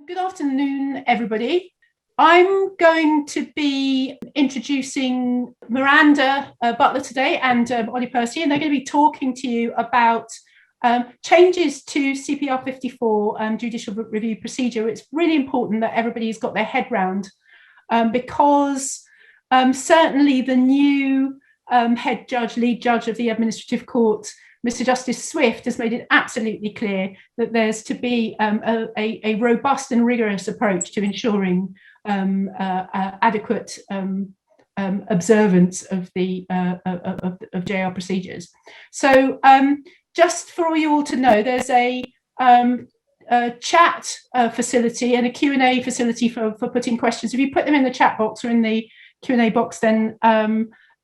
Good afternoon, everybody. I'm going to be introducing Miranda Butler today and Ollie Percy, and they're going to be talking to you about changes to CPR 54 judicial review procedure. It's really important that everybody's got their head round because certainly the new head judge, lead judge of the administrative court, Mr. Justice Swift, has made it absolutely clear that there's to be a robust and rigorous approach to ensuring adequate observance of the JR procedures. So just for you all to know, there's a chat facility and a Q&A facility for putting questions. If you put them in the chat box or in the Q&A box, then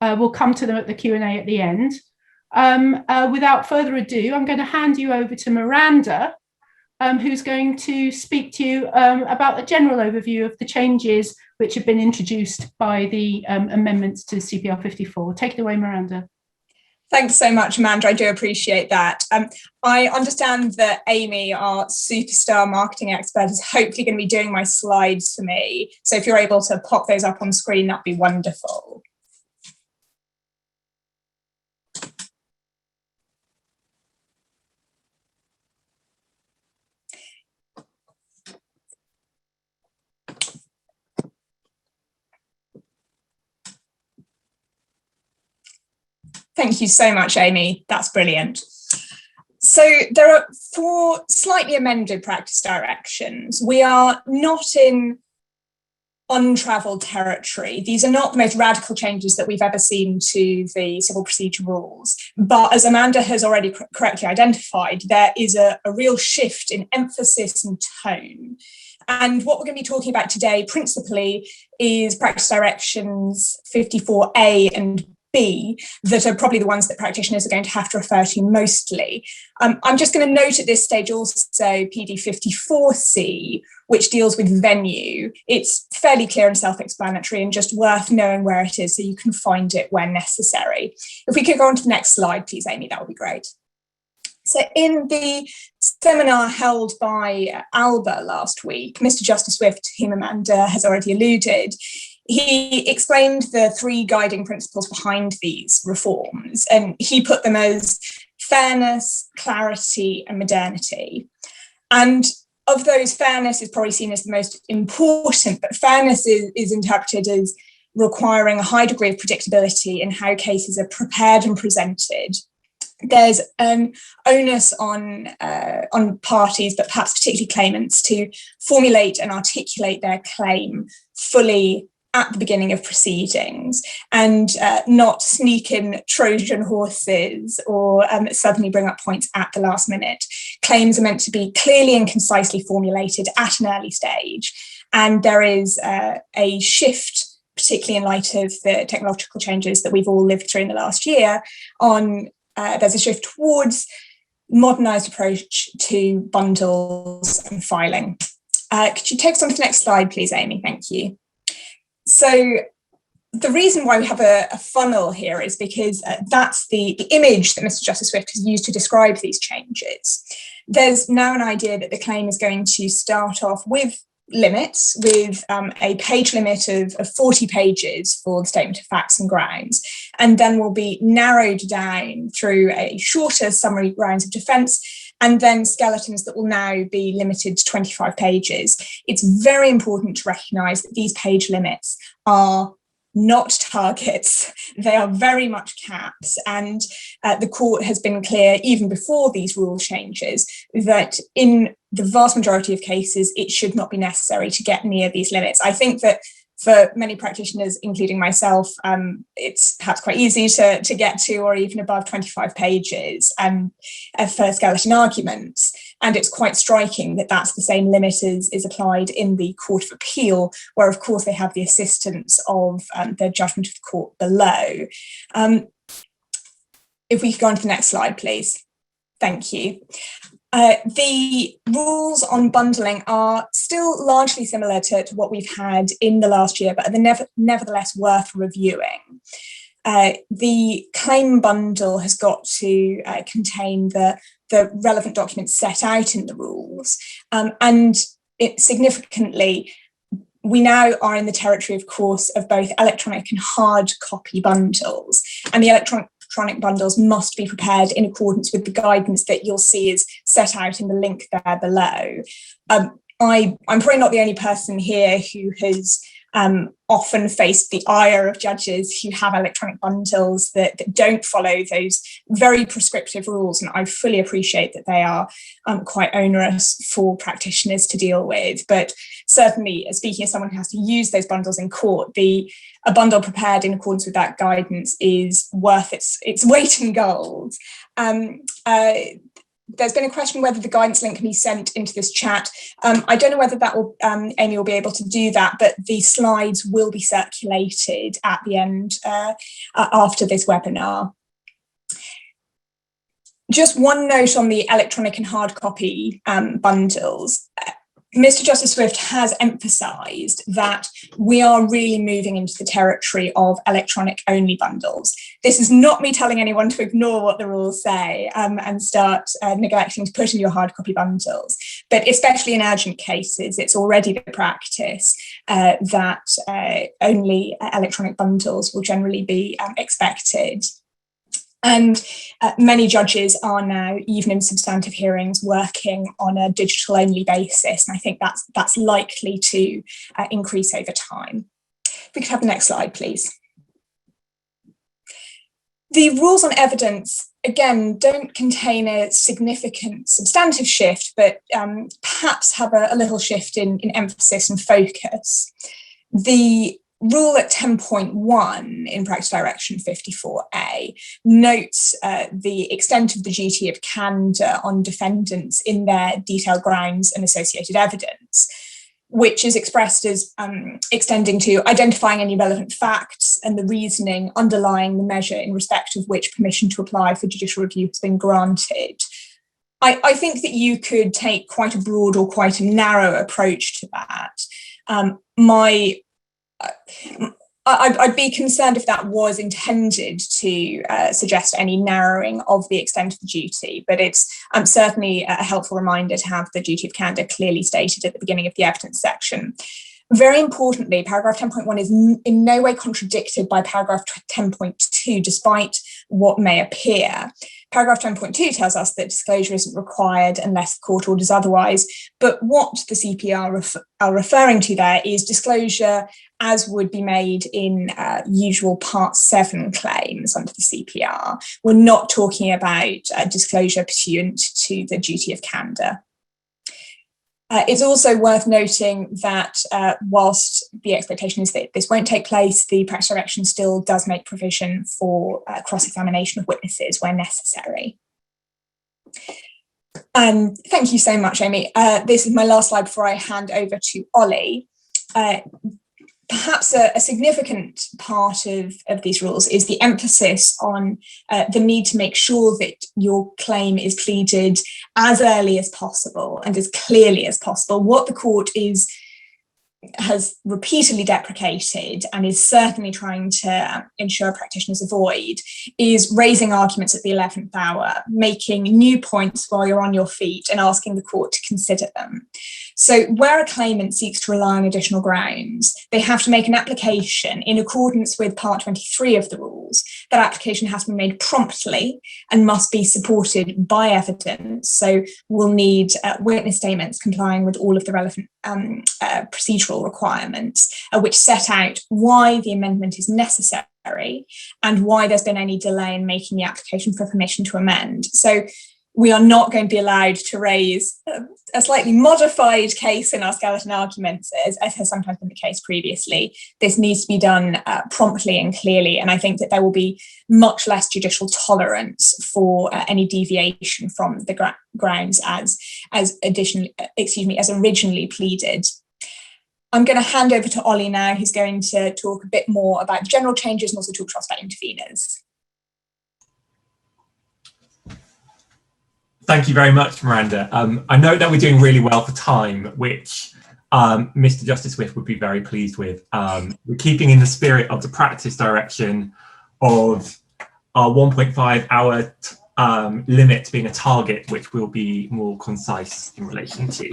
we'll come to them at the Q&A at the end. Without further ado, I'm going to hand you over to Miranda, who's going to speak to you about a general overview of the changes which have been introduced by the amendments to CPR 54. Take it away, Miranda. Thanks so much, Amanda. I do appreciate that. I understand that Amy, our superstar marketing expert, is hopefully going to be doing my slides for me. So if you're able to pop those up on screen, that'd be wonderful. Thank you so much, Amy. That's brilliant. So there are 4 slightly amended practice directions. We are not in untravelled territory. These are not the most radical changes that we've ever seen to the civil procedure rules. But as Amanda has already correctly identified, there is a real shift in emphasis and tone. And what we're going to be talking about today principally is practice directions 54A and B that are probably the ones that practitioners are going to have to refer to mostly. I'm just going to note at this stage also PD 54C, which deals with venue. It's fairly clear and self-explanatory and just worth knowing where it is so you can find it when necessary. If we could go on to the next slide, please, Amy, that would be great. So in the seminar held by ALBA last week, Mr. Justice Swift, whom Amanda has already alluded, he explained the 3 guiding principles behind these reforms, and he put them as fairness, clarity, and modernity. And of those, fairness is probably seen as the most important, but fairness is interpreted as requiring a high degree of predictability in how cases are prepared and presented. There's an onus on parties, but perhaps particularly claimants, to formulate and articulate their claim fully at the beginning of proceedings and not sneak in Trojan horses or suddenly bring up points at the last minute. Claims are meant to be clearly and concisely formulated at an early stage. And there is a shift, particularly in light of the technological changes that we've all lived through in the last year, there's a shift towards modernised approach to bundles and filing. Could you take us on to the next slide, please, Amy? Thank you. So the reason why we have a funnel here is because that's the image that Mr. Justice Swift has used to describe these changes. There's now an idea that the claim is going to start off with limits, with a page limit of 40 pages for the statement of facts and grounds, and then will be narrowed down through a shorter summary grounds of defence, and then skeletons that will now be limited to 25 pages. It's very important to recognise that these page limits are not targets. They are very much caps. And the court has been clear, even before these rule changes, that in the vast majority of cases, it should not be necessary to get near these limits. I think that for many practitioners, including myself, it's perhaps quite easy to get to or even above 25 pages for skeleton arguments. And it's quite striking that that's the same limit as is applied in the Court of Appeal, where, of course, they have the assistance of the judgment of the court below. If we could go on to the next slide, please. Thank you. The rules on bundling are still largely similar to what we've had in the last year, but are nevertheless worth reviewing. The claim bundle has got to contain the relevant documents set out in the rules, and significantly, we now are in the territory, of course, of both electronic and hard copy bundles, and the electronic bundles must be prepared in accordance with the guidance that you'll see is set out in the link there below. I'm probably not the only person here who has often faced the ire of judges who have electronic bundles that don't follow those very prescriptive rules, and I fully appreciate that they are quite onerous for practitioners to deal with. But certainly, speaking as someone who has to use those bundles in court, a bundle prepared in accordance with that guidance is worth its weight in gold. There's been a question whether the guidance link can be sent into this chat. I don't know whether that will, Amy will be able to do that, but the slides will be circulated at the end after this webinar. Just one note on the electronic and hard copy bundles. Mr. Justice Swift has emphasised that we are really moving into the territory of electronic only bundles. This is not me telling anyone to ignore what the rules say and start neglecting to put in your hard copy bundles. But especially in urgent cases, it's already the practice that only electronic bundles will generally be expected. And many judges are now, even in substantive hearings, working on a digital only basis. And I think that's likely to increase over time. If we could have the next slide, please. The rules on evidence, again, don't contain a significant substantive shift, but perhaps have a little shift in emphasis and focus. The rule at 10.1 in Practice Direction 54A notes the extent of the duty of candour on defendants in their detailed grounds and associated evidence, which is expressed as extending to identifying any relevant facts and the reasoning underlying the measure in respect of which permission to apply for judicial review has been granted. I think that you could take quite a broad or quite a narrow approach to that. I'd be concerned if that was intended to suggest any narrowing of the extent of the duty, but it's certainly a helpful reminder to have the duty of candour clearly stated at the beginning of the evidence section. Very importantly, paragraph 10.1 is in no way contradicted by paragraph 10.2, despite what may appear. Paragraph 10.2 tells us that disclosure isn't required unless the court orders otherwise, but what the CP are referring to there is disclosure as would be made in usual Part 7 claims under the CPR. We're not talking about disclosure pursuant to the duty of candour. It's also worth noting that whilst the expectation is that this won't take place, the Practice Direction still does make provision for cross-examination of witnesses where necessary. Thank you so much, Amy. This is my last slide before I hand over to Ollie. Perhaps a significant part of these rules is the emphasis on the need to make sure that your claim is pleaded as early as possible and as clearly as possible. What the court has repeatedly deprecated and is certainly trying to ensure practitioners avoid is raising arguments at the 11th hour, making new points while you're on your feet and asking the court to consider them. So where a claimant seeks to rely on additional grounds, they have to make an application in accordance with Part 23 of the rules. That application has to be made promptly and must be supported by evidence. So we'll need witness statements complying with all of the relevant procedural requirements, which set out why the amendment is necessary and why there's been any delay in making the application for permission to amend. So we are not going to be allowed to raise a slightly modified case in our skeleton arguments, as has sometimes been the case previously. This needs to be done promptly and clearly, and I think that there will be much less judicial tolerance for any deviation from the grounds as originally pleaded. I'm going to hand over to Ollie now, who's going to talk a bit more about the general changes and also talk to us about interveners. Thank you very much, Miranda. I know that we're doing really well for time, which Mr. Justice Swift would be very pleased with. We're keeping in the spirit of the practice direction of our 1.5 hour limit being a target, which will be more concise in relation to.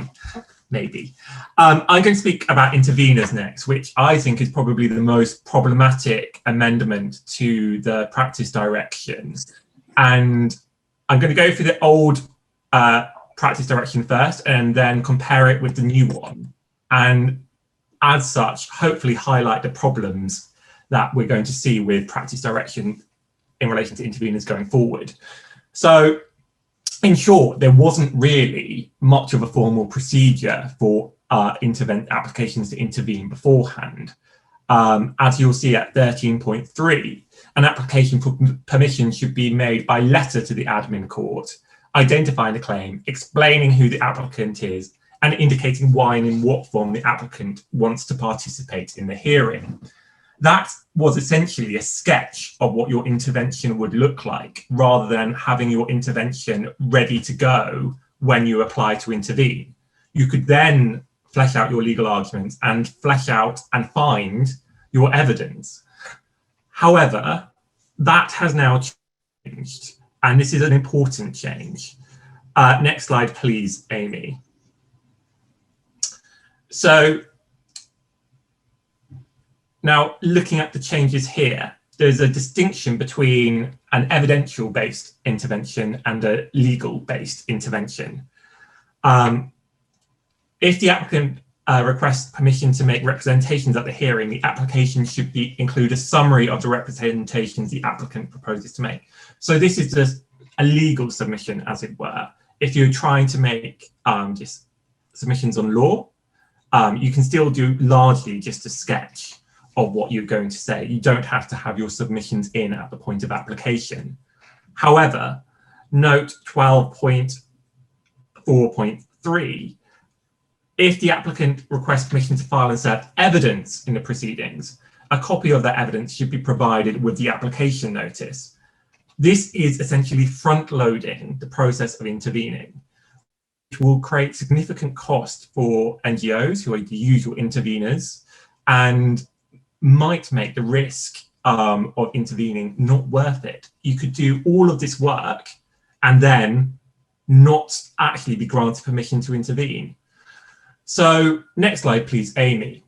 maybe. I'm going to speak about interveners next, which I think is probably the most problematic amendment to the practice direction. And I'm going to go for the old practice direction first and then compare it with the new one. And as such, hopefully highlight the problems that we're going to see with practice direction in relation to interveners going forward. So in short, there wasn't really much of a formal procedure for applications to intervene beforehand. As you'll see at 13.3, an application for permission should be made by letter to the admin court, identifying the claim, explaining who the applicant is, and indicating why and in what form the applicant wants to participate in the hearing. That was essentially a sketch of what your intervention would look like, rather than having your intervention ready to go when you apply to intervene. You could then flesh out your legal arguments and flesh out and find your evidence. However, that has now changed, and this is an important change. Next slide, please, Amy. So now looking at the changes here, there's a distinction between an evidential-based intervention and a legal-based intervention. If the applicant requests permission to make representations at the hearing, the application should include a summary of the representations the applicant proposes to make. So this is just a legal submission, as it were. If you're trying to make just submissions on law, you can still do largely just a sketch of what you're going to say. You don't have to have your submissions in at the point of application. However, note 12.4.3, if the applicant requests permission to file and serve evidence in the proceedings, a copy of that evidence should be provided with the application notice. This is essentially front-loading the process of intervening, which will create significant cost for NGOs, who are the usual interveners, and might make the risk of intervening not worth it. You could do all of this work and then not actually be granted permission to intervene. So next slide, please, Amy.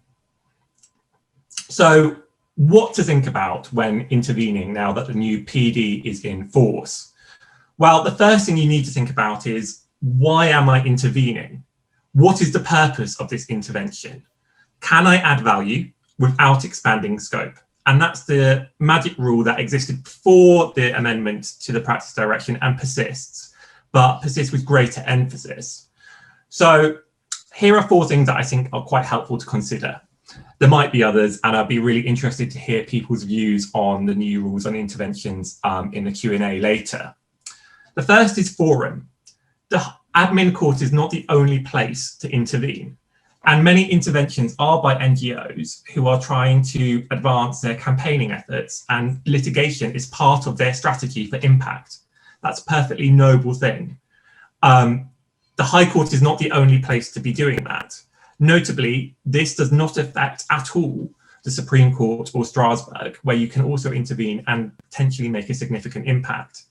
So what to think about when intervening now that the new PD is in force? Well, the first thing you need to think about is, why am I intervening? What is the purpose of this intervention? Can I add value without expanding scope? And that's the magic rule that existed before the amendment to the practice direction and persists, but persists with greater emphasis. So here are 4 things that I think are quite helpful to consider. There might be others, and I'd be really interested to hear people's views on the new rules on interventions in the Q&A later. The first is forum. The admin court is not the only place to intervene. And many interventions are by NGOs who are trying to advance their campaigning efforts, and litigation is part of their strategy for impact. That's a perfectly noble thing. The High Court is not the only place to be doing that. Notably, this does not affect at all the Supreme Court or Strasbourg, where you can also intervene and potentially make a significant impact.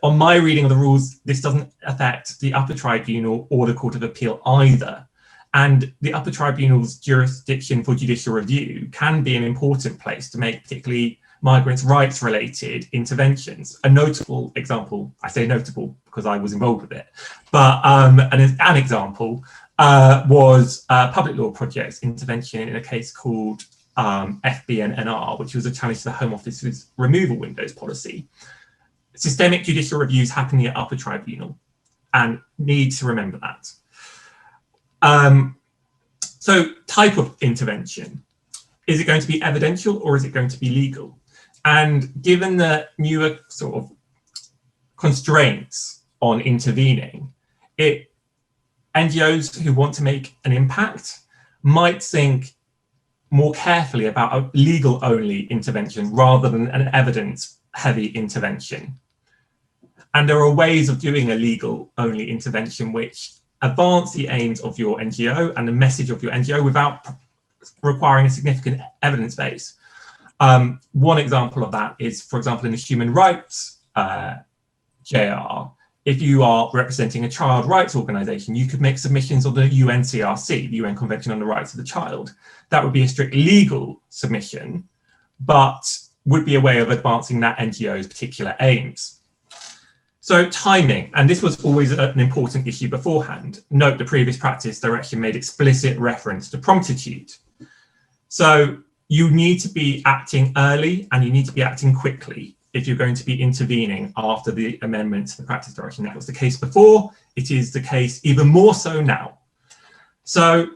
On my reading of the rules, this doesn't affect the upper tribunal or the Court of Appeal either. And the upper tribunal's jurisdiction for judicial review can be an important place to make particularly migrants' rights related interventions. A notable example, I say notable because I was involved with it, but an example was Public Law Project's intervention in a case called FBNNR, which was a challenge to the Home Office's removal windows policy. Systemic judicial reviews happen at upper tribunal, and need to remember that. So type of intervention, is it going to be evidential or is it going to be legal? And given the newer sort of constraints on intervening, NGOs who want to make an impact might think more carefully about a legal only intervention rather than an evidence heavy intervention. And there are ways of doing a legal only intervention which advance the aims of your NGO and the message of your NGO without requiring a significant evidence base. One example of that is, for example, in the human rights JR, if you are representing a child rights organisation, you could make submissions on the UNCRC, the UN Convention on the Rights of the Child. That would be a strict legal submission, but would be a way of advancing that NGO's particular aims. So timing, and this was always an important issue beforehand. Note the previous practice direction made explicit reference to promptitude. So you need to be acting early and you need to be acting quickly if you're going to be intervening after the amendment to the practice direction. That was the case before, it is the case even more so now. So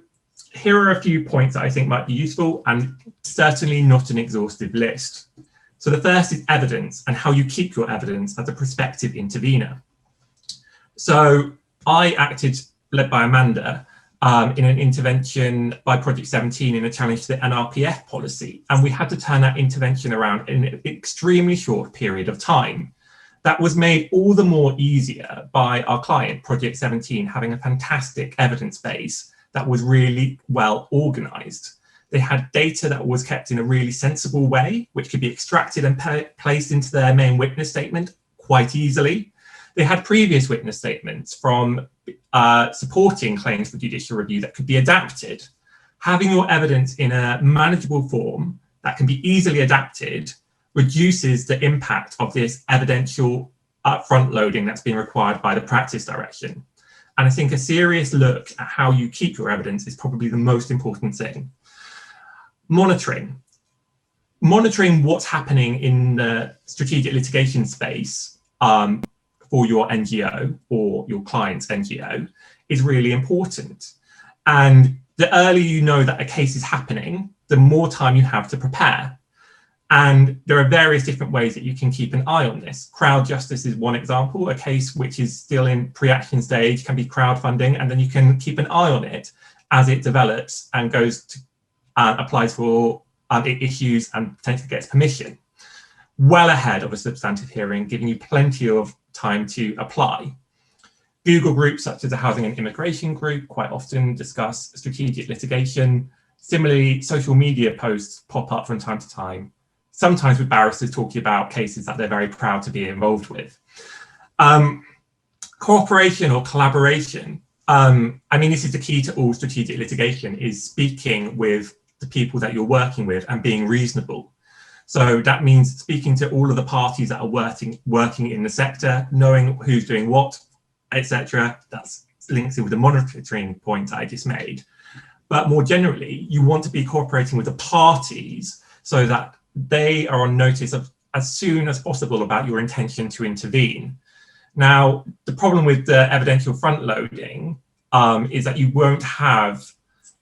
here are a few points that I think might be useful, and certainly not an exhaustive list. So the first is evidence and how you keep your evidence as a prospective intervener. So I acted, led by Amanda, in an intervention by Project 17 in a challenge to the NRPF policy. And we had to turn that intervention around in an extremely short period of time. That was made all the more easier by our client, Project 17, having a fantastic evidence base that was really well organized. They had data that was kept in a really sensible way, which could be extracted and placed into their main witness statement quite easily. They had previous witness statements from supporting claims for judicial review that could be adapted. Having your evidence in a manageable form that can be easily adapted reduces the impact of this evidential upfront loading that's being required by the practice direction. And I think a serious look at how you keep your evidence is probably the most important thing. Monitoring what's happening in the strategic litigation space for your NGO or your client's NGO is really important. And the earlier you know that a case is happening, the more time you have to prepare. And there are various different ways that you can keep an eye on this. Crowd justice is one example. A case which is still in pre-action stage can be crowdfunding, and then you can keep an eye on it as it develops and goes to applies for issues and potentially gets permission well ahead of a substantive hearing, giving you plenty of time to apply. Google groups such as the Housing and Immigration Group quite often discuss strategic litigation. Similarly, social media posts pop up from time to time, sometimes with barristers talking about cases that they're very proud to be involved with. Cooperation or collaboration. I mean, this is the key to all strategic litigation, is speaking with the people that you're working with and being reasonable. So that means speaking to all of the parties that are working in the sector, knowing who's doing what, etc. That's links in with the monitoring point that I just made. But more generally, you want to be cooperating with the parties so that they are on notice of as soon as possible about your intention to intervene. Now, the problem with the evidential front loading is that you won't have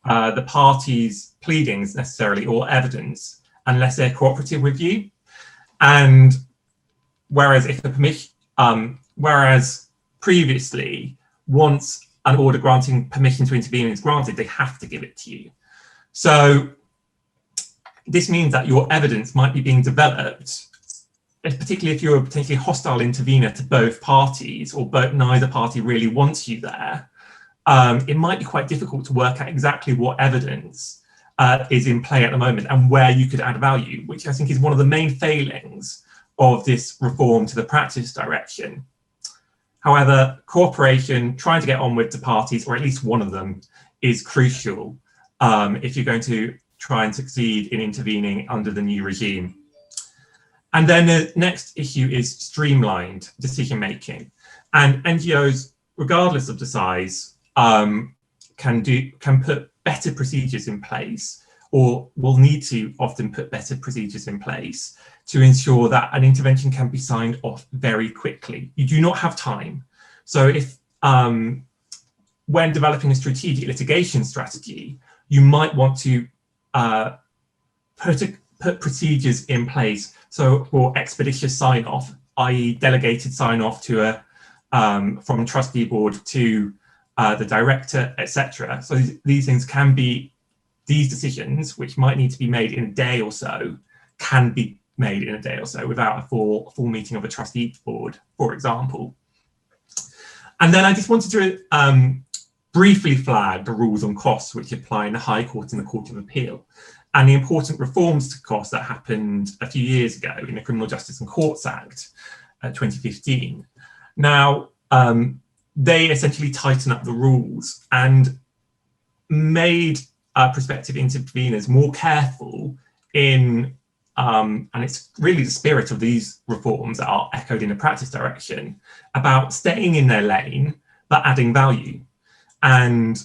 the parties' pleadings necessarily or evidence unless they're cooperative with you. And whereas if the permission, whereas previously, once an order granting permission to intervene is granted, they have to give it to you. So this means that your evidence might be being developed, particularly if you're a potentially hostile intervener to both parties, or neither party really wants you there. It might be quite difficult to work out exactly what evidence is in play at the moment and where you could add value, which I think is one of the main failings of this reform to the practice direction. However, cooperation, trying to get on with the parties, or at least one of them, is crucial if you're going to try and succeed in intervening under the new regime. And then the next issue is streamlined decision-making. And NGOs, regardless of the size, can put better procedures in place, or will need to often put better procedures in place to ensure that an intervention can be signed off very quickly. You do not have time. So if when developing a strategic litigation strategy, you might want to put procedures in place so for expeditious sign-off, i.e. delegated sign-off to from trustee board to the director, etc. So these things can be, these decisions, which might need to be made in a day or so, can be made in a day or so without a full meeting of a trustee board, for example. And then I just wanted to briefly flag the rules on costs which apply in the High Court and the Court of Appeal, and the important reforms to costs that happened a few years ago in the Criminal Justice and Courts Act 2015. Now, they essentially tighten up the rules and made prospective interveners more careful in, and it's really the spirit of these reforms that are echoed in the practice direction, about staying in their lane, but adding value. And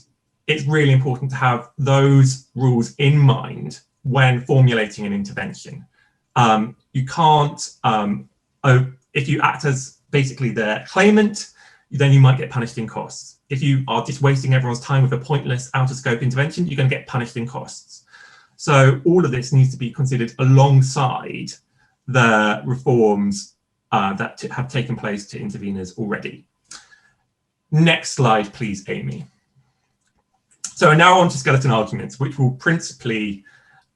it's really important to have those rules in mind when formulating an intervention. You can't, if you act as basically the claimant, then you might get punished in costs. If you are just wasting everyone's time with a pointless out of scope intervention, you're going to get punished in costs. So all of this needs to be considered alongside the reforms that have taken place to interveners already. Next slide, please, Amy. So now on to skeleton arguments, which will principally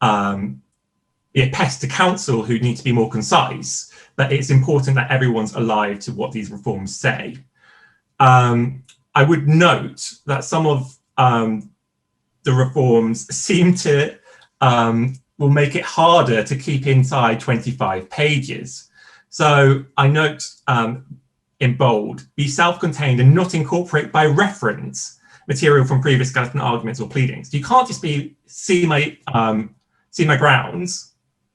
be a pest to counsel who need to be more concise, but it's important that everyone's alive to what these reforms say. I would note that some of the reforms seem to will make it harder to keep inside 25 pages. So I note in bold, be self-contained and not incorporate by reference material from previous skeleton arguments or pleadings. You can't just be see my grounds,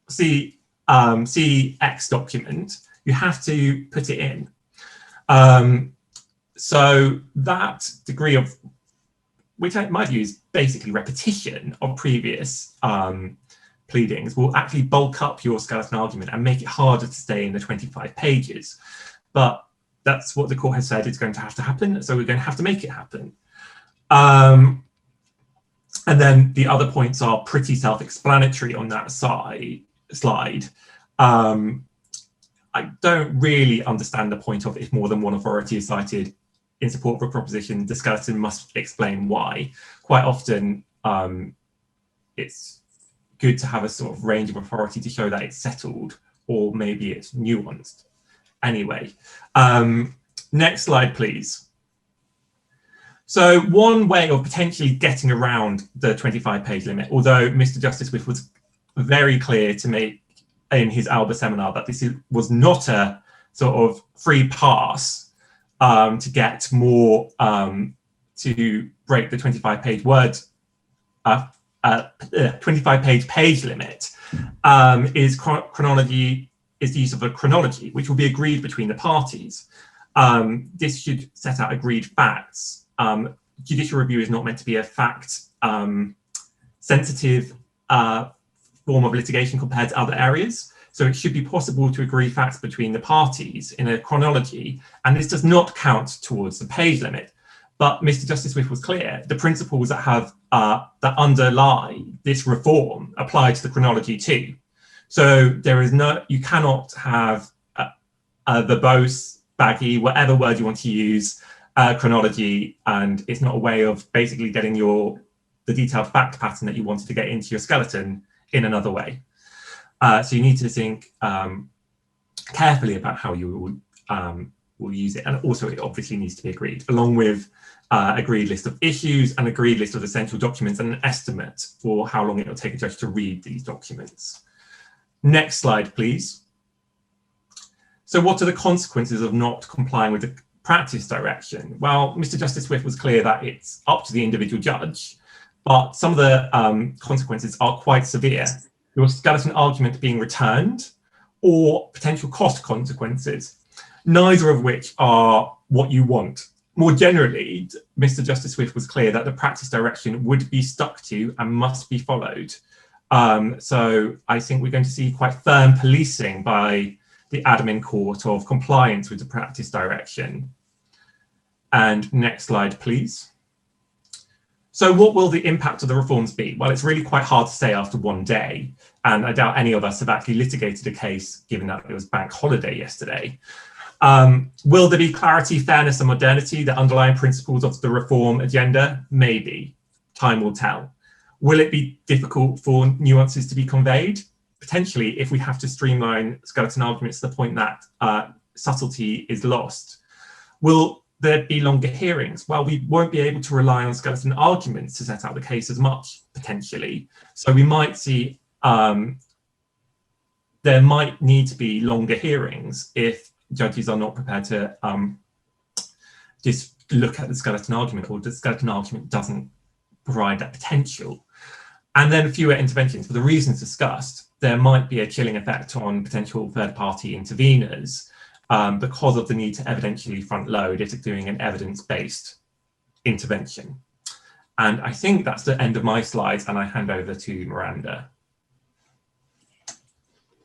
see X document. You have to put it in. So that degree of, which I might use basically repetition of previous pleadings, will actually bulk up your skeleton argument and make it harder to stay in the 25 pages. But that's what the court has said it's going to have to happen, so we're going to have to make it happen. And then the other points are pretty self-explanatory on that slide. I don't really understand the point of if more than one authority is cited in support of a proposition, the skeleton must explain why. Quite often, it's good to have a sort of range of authority to show that it's settled, or maybe it's nuanced. Anyway, next slide, please. So one way of potentially getting around the 25-page limit, although Mr. Justice Swift was very clear to make in his ALBA seminar that this was not a sort of free pass to get more, to break the 25-page word, 25-page page limit, is chronology, is the use of a chronology, which will be agreed between the parties. This should set out agreed facts. Judicial review is not meant to be a fact sensitive form of litigation compared to other areas. So it should be possible to agree facts between the parties in a chronology, and this does not count towards the page limit. But Mr. Justice Swift was clear, the principles that have that underlie this reform apply to the chronology too. So there is no, you cannot have a verbose, baggy, whatever word you want to use, chronology, and it's not a way of basically getting the detailed fact pattern that you wanted to get into your skeleton in another way. So you need to think carefully about how you will use it, and also it obviously needs to be agreed, along with agreed list of issues, an agreed list of essential documents, and an estimate for how long it will take a judge to read these documents. Next slide, please. So what are the consequences of not complying with the practice direction? Well, Mr. Justice Swift was clear that it's up to the individual judge, but some of the consequences are quite severe. Your skeleton argument being returned, or potential cost consequences, neither of which are what you want. More generally, Mr. Justice Swift was clear that the practice direction would be stuck to and must be followed. So I think we're going to see quite firm policing by the admin court of compliance with the practice direction. And next slide, please. So what will the impact of the reforms be? Well, it's really quite hard to say after one day, and I doubt any of us have actually litigated a case, given that it was bank holiday yesterday. Will there be clarity, fairness, and modernity, the underlying principles of the reform agenda? Maybe. Time will tell. Will it be difficult for nuances to be conveyed? Potentially, if we have to streamline skeleton arguments to the point that subtlety is lost. Will there be longer hearings? Well, we won't be able to rely on skeleton arguments to set out the case as much, potentially. So we might see there might need to be longer hearings if judges are not prepared to just look at the skeleton argument, or the skeleton argument doesn't provide that potential. And then fewer interventions. For the reasons discussed, there might be a chilling effect on potential third-party interveners because of the need to evidentially front load if it's doing an evidence-based intervention. And I think that's the end of my slides, and I hand over to Miranda.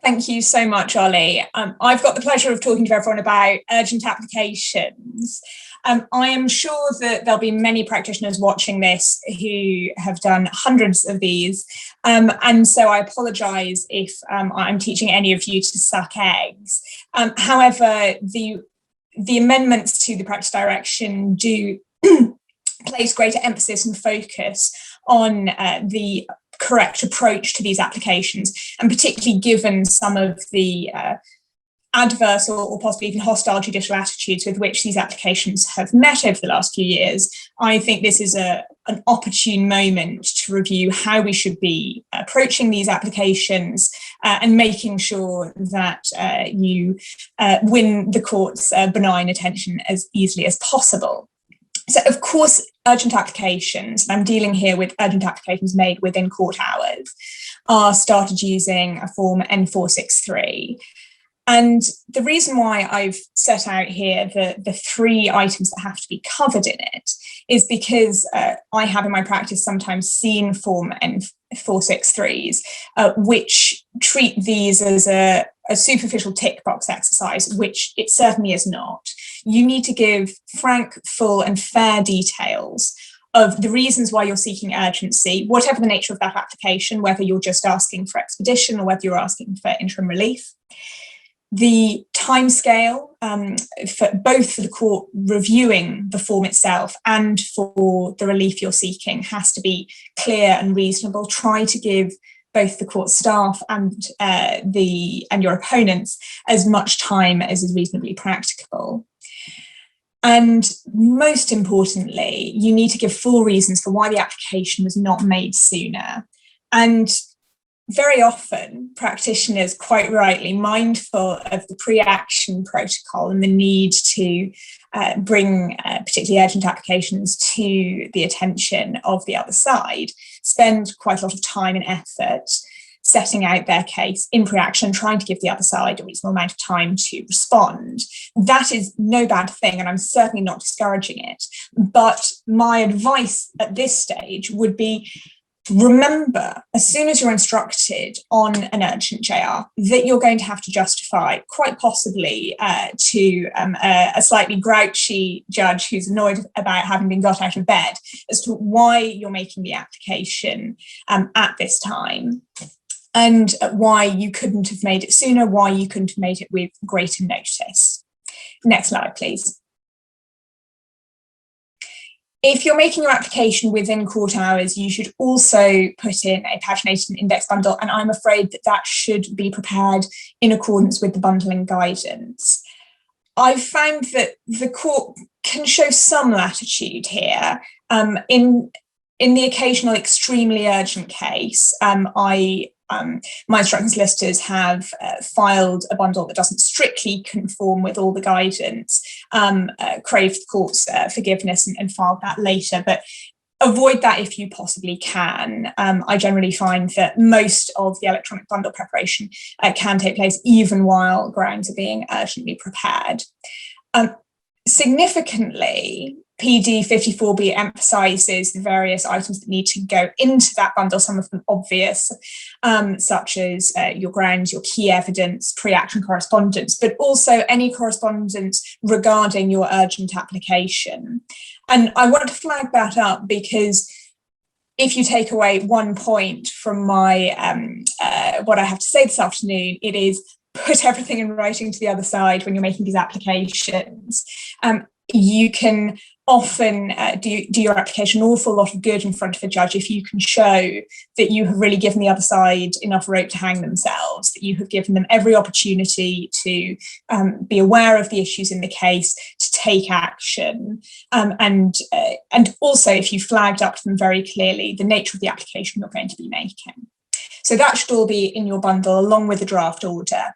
Thank you so much, Ollie. I've got the pleasure of talking to everyone about urgent applications. I am sure that there'll be many practitioners watching this who have done hundreds of these. And so I apologise if I'm teaching any of you to suck eggs. However, the amendments to the practice direction do place greater emphasis and focus on the correct approach to these applications, and particularly given some of the adverse or possibly even hostile judicial attitudes with which these applications have met over the last few years, I think this is an opportune moment to review how we should be approaching these applications and making sure that you win the court's benign attention as easily as possible. So, of course, urgent applications, and I'm dealing here with urgent applications made within court hours, are started using a form N463. And the reason why I've set out here the three items that have to be covered in it is because I have in my practice sometimes seen form N463s, which treat these as a superficial tick box exercise, which it certainly is not. You need to give frank, full and fair details of the reasons why you're seeking urgency, whatever the nature of that application, whether you're just asking for expedition or whether you're asking for interim relief. The timescale for both for the court reviewing the form itself and for the relief you're seeking has to be clear and reasonable. Try to give both the court staff and your opponents as much time as is reasonably practicable. And most importantly, you need to give full reasons for why the application was not made sooner. And very often, practitioners, quite rightly, mindful of the pre-action protocol and the need to bring particularly urgent applications to the attention of the other side, spend quite a lot of time and effort setting out their case in pre-action, trying to give the other side a reasonable amount of time to respond. That is no bad thing, and I'm certainly not discouraging it. But my advice at this stage would be, remember, as soon as you're instructed on an urgent JR, that you're going to have to justify, quite possibly to a slightly grouchy judge who's annoyed about having been got out of bed, as to why you're making the application at this time, and why you couldn't have made it sooner, why you couldn't have made it with greater notice. Next slide, please. If you're making your application within court hours, you should also put in a paginated and index bundle, and I'm afraid that that should be prepared in accordance with the bundling guidance. I've found that the court can show some latitude here. In the occasional extremely urgent case, my instructing solicitors have filed a bundle that doesn't strictly conform with all the guidance, craved the court's forgiveness and filed that later, but avoid that if you possibly can. I generally find that most of the electronic bundle preparation can take place even while grounds are being urgently prepared. Significantly, PD 54B emphasises the various items that need to go into that bundle, some of them obvious, such as your grounds, your key evidence, pre-action correspondence, but also any correspondence regarding your urgent application. And I want to flag that up because if you take away one point from my what I have to say this afternoon, it is put everything in writing to the other side when you're making these applications. You can often do your application an awful lot of good in front of a judge if you can show that you have really given the other side enough rope to hang themselves, that you have given them every opportunity to be aware of the issues in the case, to take action, and also if you flagged up to them very clearly the nature of the application you're going to be making. So that should all be in your bundle along with the draft order.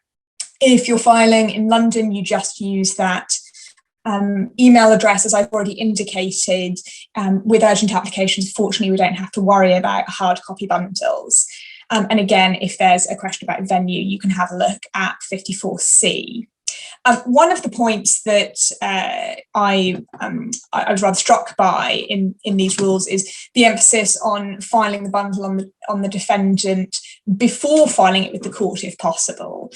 If you're filing in London, you just use that email address, as I've already indicated. With urgent applications, fortunately, we don't have to worry about hard copy bundles. And again, if there's a question about venue, you can have a look at 54C. One of the points that I was rather struck by in these rules is the emphasis on filing the bundle on the defendant before filing it with the court, if possible.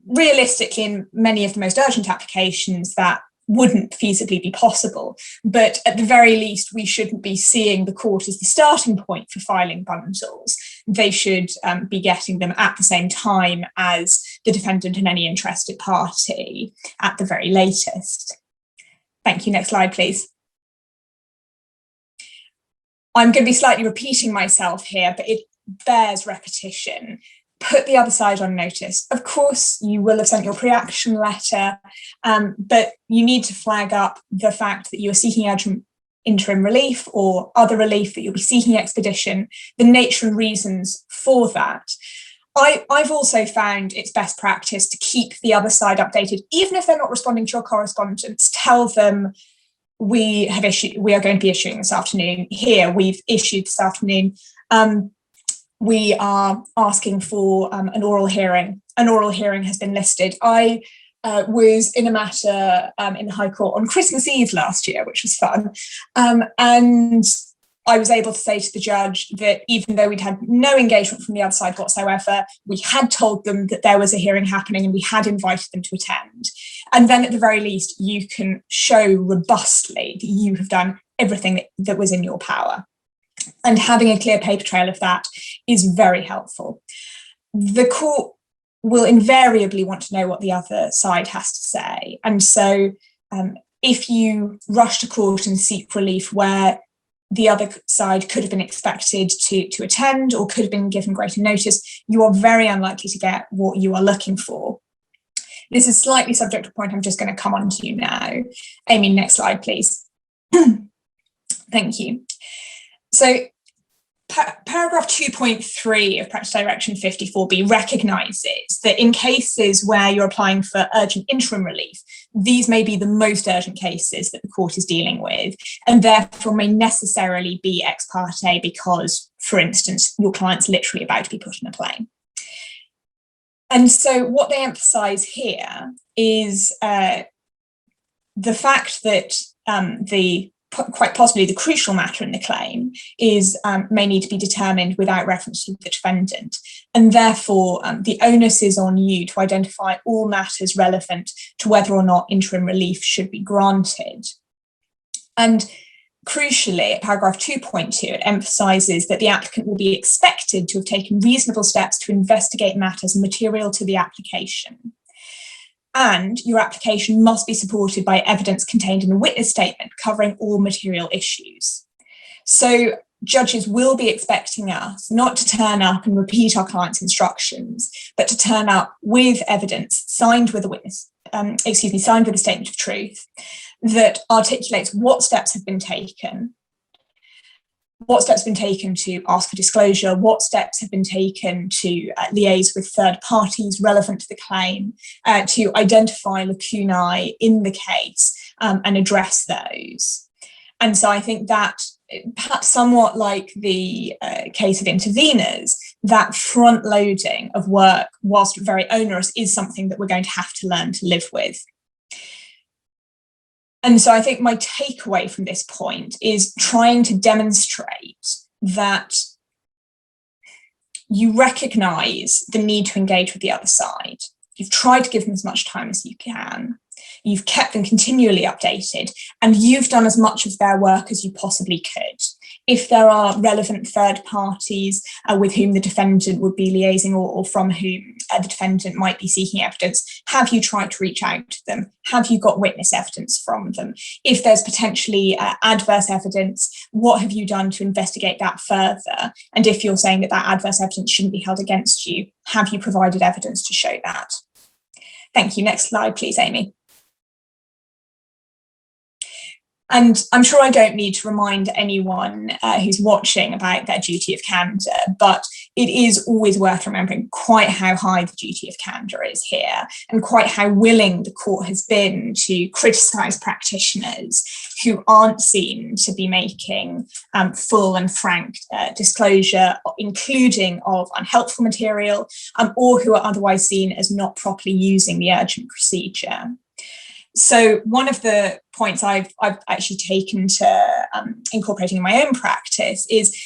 Realistically, in many of the most urgent applications, that wouldn't feasibly be possible, but at the very least, we shouldn't be seeing the court as the starting point for filing bundles. They should be getting them at the same time as the defendant and any interested party at the very latest. Thank you. Next slide, please. I'm going to be slightly repeating myself here, but it bears repetition. Put the other side on notice. Of course, you will have sent your pre-action letter, but you need to flag up the fact that you are seeking urgent interim relief or other relief, that you'll be seeking expedition, the nature and reasons for that. I've also found it's best practice to keep the other side updated, even if they're not responding to your correspondence. Tell them we are going to be issuing this afternoon. Here, we've issued this afternoon. We are asking for an oral hearing. An oral hearing has been listed. I was in a matter in the High Court on Christmas Eve last year, which was fun. And I was able to say to the judge that even though we'd had no engagement from the other side whatsoever, we had told them that there was a hearing happening and we had invited them to attend. And then at the very least, you can show robustly that you have done everything that was in your power. And having a clear paper trail of that is very helpful. The court will invariably want to know what the other side has to say. And so if you rush to court and seek relief where the other side could have been expected to attend or could have been given greater notice, you are very unlikely to get what you are looking for. This is slightly subject to a point I'm just going to come on to you now. Amy, next slide, please. Thank you. So paragraph 2.3 of Practice Direction 54B recognises that in cases where you're applying for urgent interim relief, these may be the most urgent cases that the court is dealing with, and therefore may necessarily be ex parte because, for instance, your client's literally about to be put on a plane. And so what they emphasise here is the fact that quite possibly the crucial matter in the claim is may need to be determined without reference to the defendant, and therefore the onus is on you to identify all matters relevant to whether or not interim relief should be granted. And crucially, at paragraph 2.2, it emphasises that the applicant will be expected to have taken reasonable steps to investigate matters material to the application. And your application must be supported by evidence contained in a witness statement covering all material issues. So judges will be expecting us not to turn up and repeat our client's instructions, but to turn up with evidence signed with a witness, signed with a statement of truth that articulates what steps have been taken to ask for disclosure, what steps have been taken to liaise with third parties relevant to the claim, to identify lacunae in the case and address those. And so I think that, perhaps somewhat like the case of interveners, that front loading of work, whilst very onerous, is something that we're going to have to learn to live with. And so I think my takeaway from this point is trying to demonstrate that you recognise the need to engage with the other side. You've tried to give them as much time as you can. You've kept them continually updated, and you've done as much of their work as you possibly could. If there are relevant third parties with whom the defendant would be liaising or from whom the defendant might be seeking evidence, have you tried to reach out to them? Have you got witness evidence from them? If there's potentially adverse evidence, what have you done to investigate that further? And if you're saying that that adverse evidence shouldn't be held against you, have you provided evidence to show that? Thank you. Next slide, please, Amy. And I'm sure I don't need to remind anyone who's watching about their duty of candour, but it is always worth remembering quite how high the duty of candour is here, and quite how willing the court has been to criticise practitioners who aren't seen to be making full and frank disclosure, including of unhelpful material, or who are otherwise seen as not properly using the urgent procedure. So one of the points I've actually taken to incorporating in my own practice is,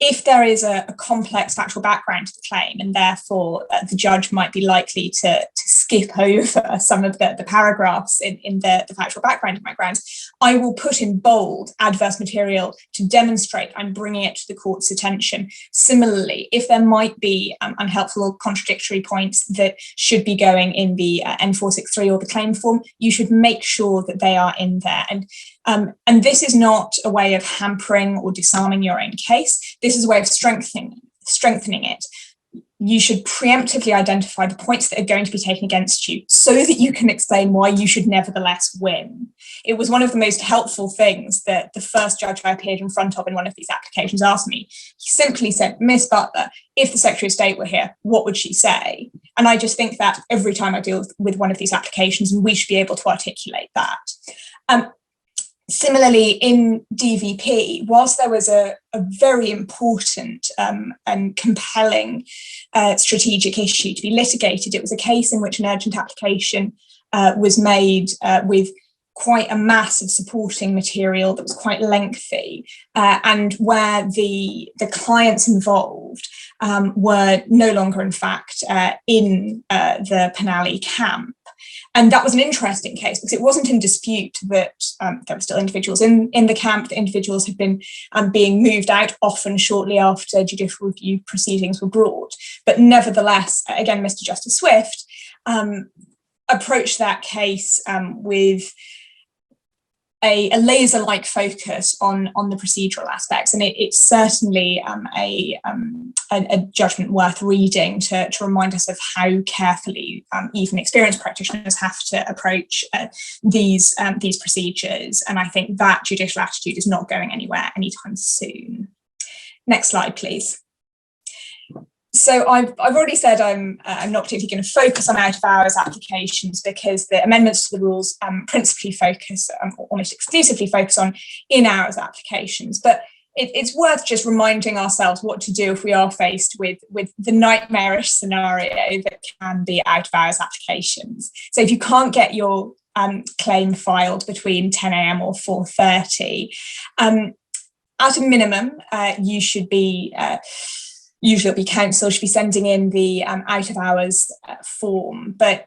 if there is a complex factual background to the claim, and therefore the judge might be likely to skip over some of the paragraphs in the factual background of my grounds, I will put in bold adverse material to demonstrate I'm bringing it to the court's attention. Similarly, if there might be unhelpful or contradictory points that should be going in the N463 or the claim form, you should make sure that they are in there. And this is not a way of hampering or disarming your own case. This is a way of strengthening it. You should preemptively identify the points that are going to be taken against you so that you can explain why you should nevertheless win. It was one of the most helpful things that the first judge I appeared in front of in one of these applications asked me. He simply said, "Miss Butler, if the Secretary of State were here, what would she say?" And I just think that every time I deal with one of these applications, and we should be able to articulate that. Similarly, in DVP, whilst there was a very important and compelling strategic issue to be litigated, it was a case in which an urgent application was made with quite a mass of supporting material that was quite lengthy, and where the clients involved were no longer, in fact, in the Penally camp. And that was an interesting case because it wasn't in dispute that there were still individuals in the camp. The individuals had been being moved out, often shortly after judicial review proceedings were brought. But nevertheless, again, Mr. Justice Swift approached that case with a laser-like focus on the procedural aspects, and it's certainly a judgment worth reading to remind us of how carefully even experienced practitioners have to approach these procedures. And I think that judicial attitude is not going anywhere anytime soon. Next slide, please. So I've already said I'm not particularly going to focus on out-of-hours applications because the amendments to the rules principally focus, almost exclusively focus on in-hours applications. But it's worth just reminding ourselves what to do if we are faced with the nightmarish scenario that can be out-of-hours applications. So if you can't get your claim filed between 10 a.m. or 4:30, at a minimum, you should be... usually it'll be counsel, should be sending in the out-of-hours form. But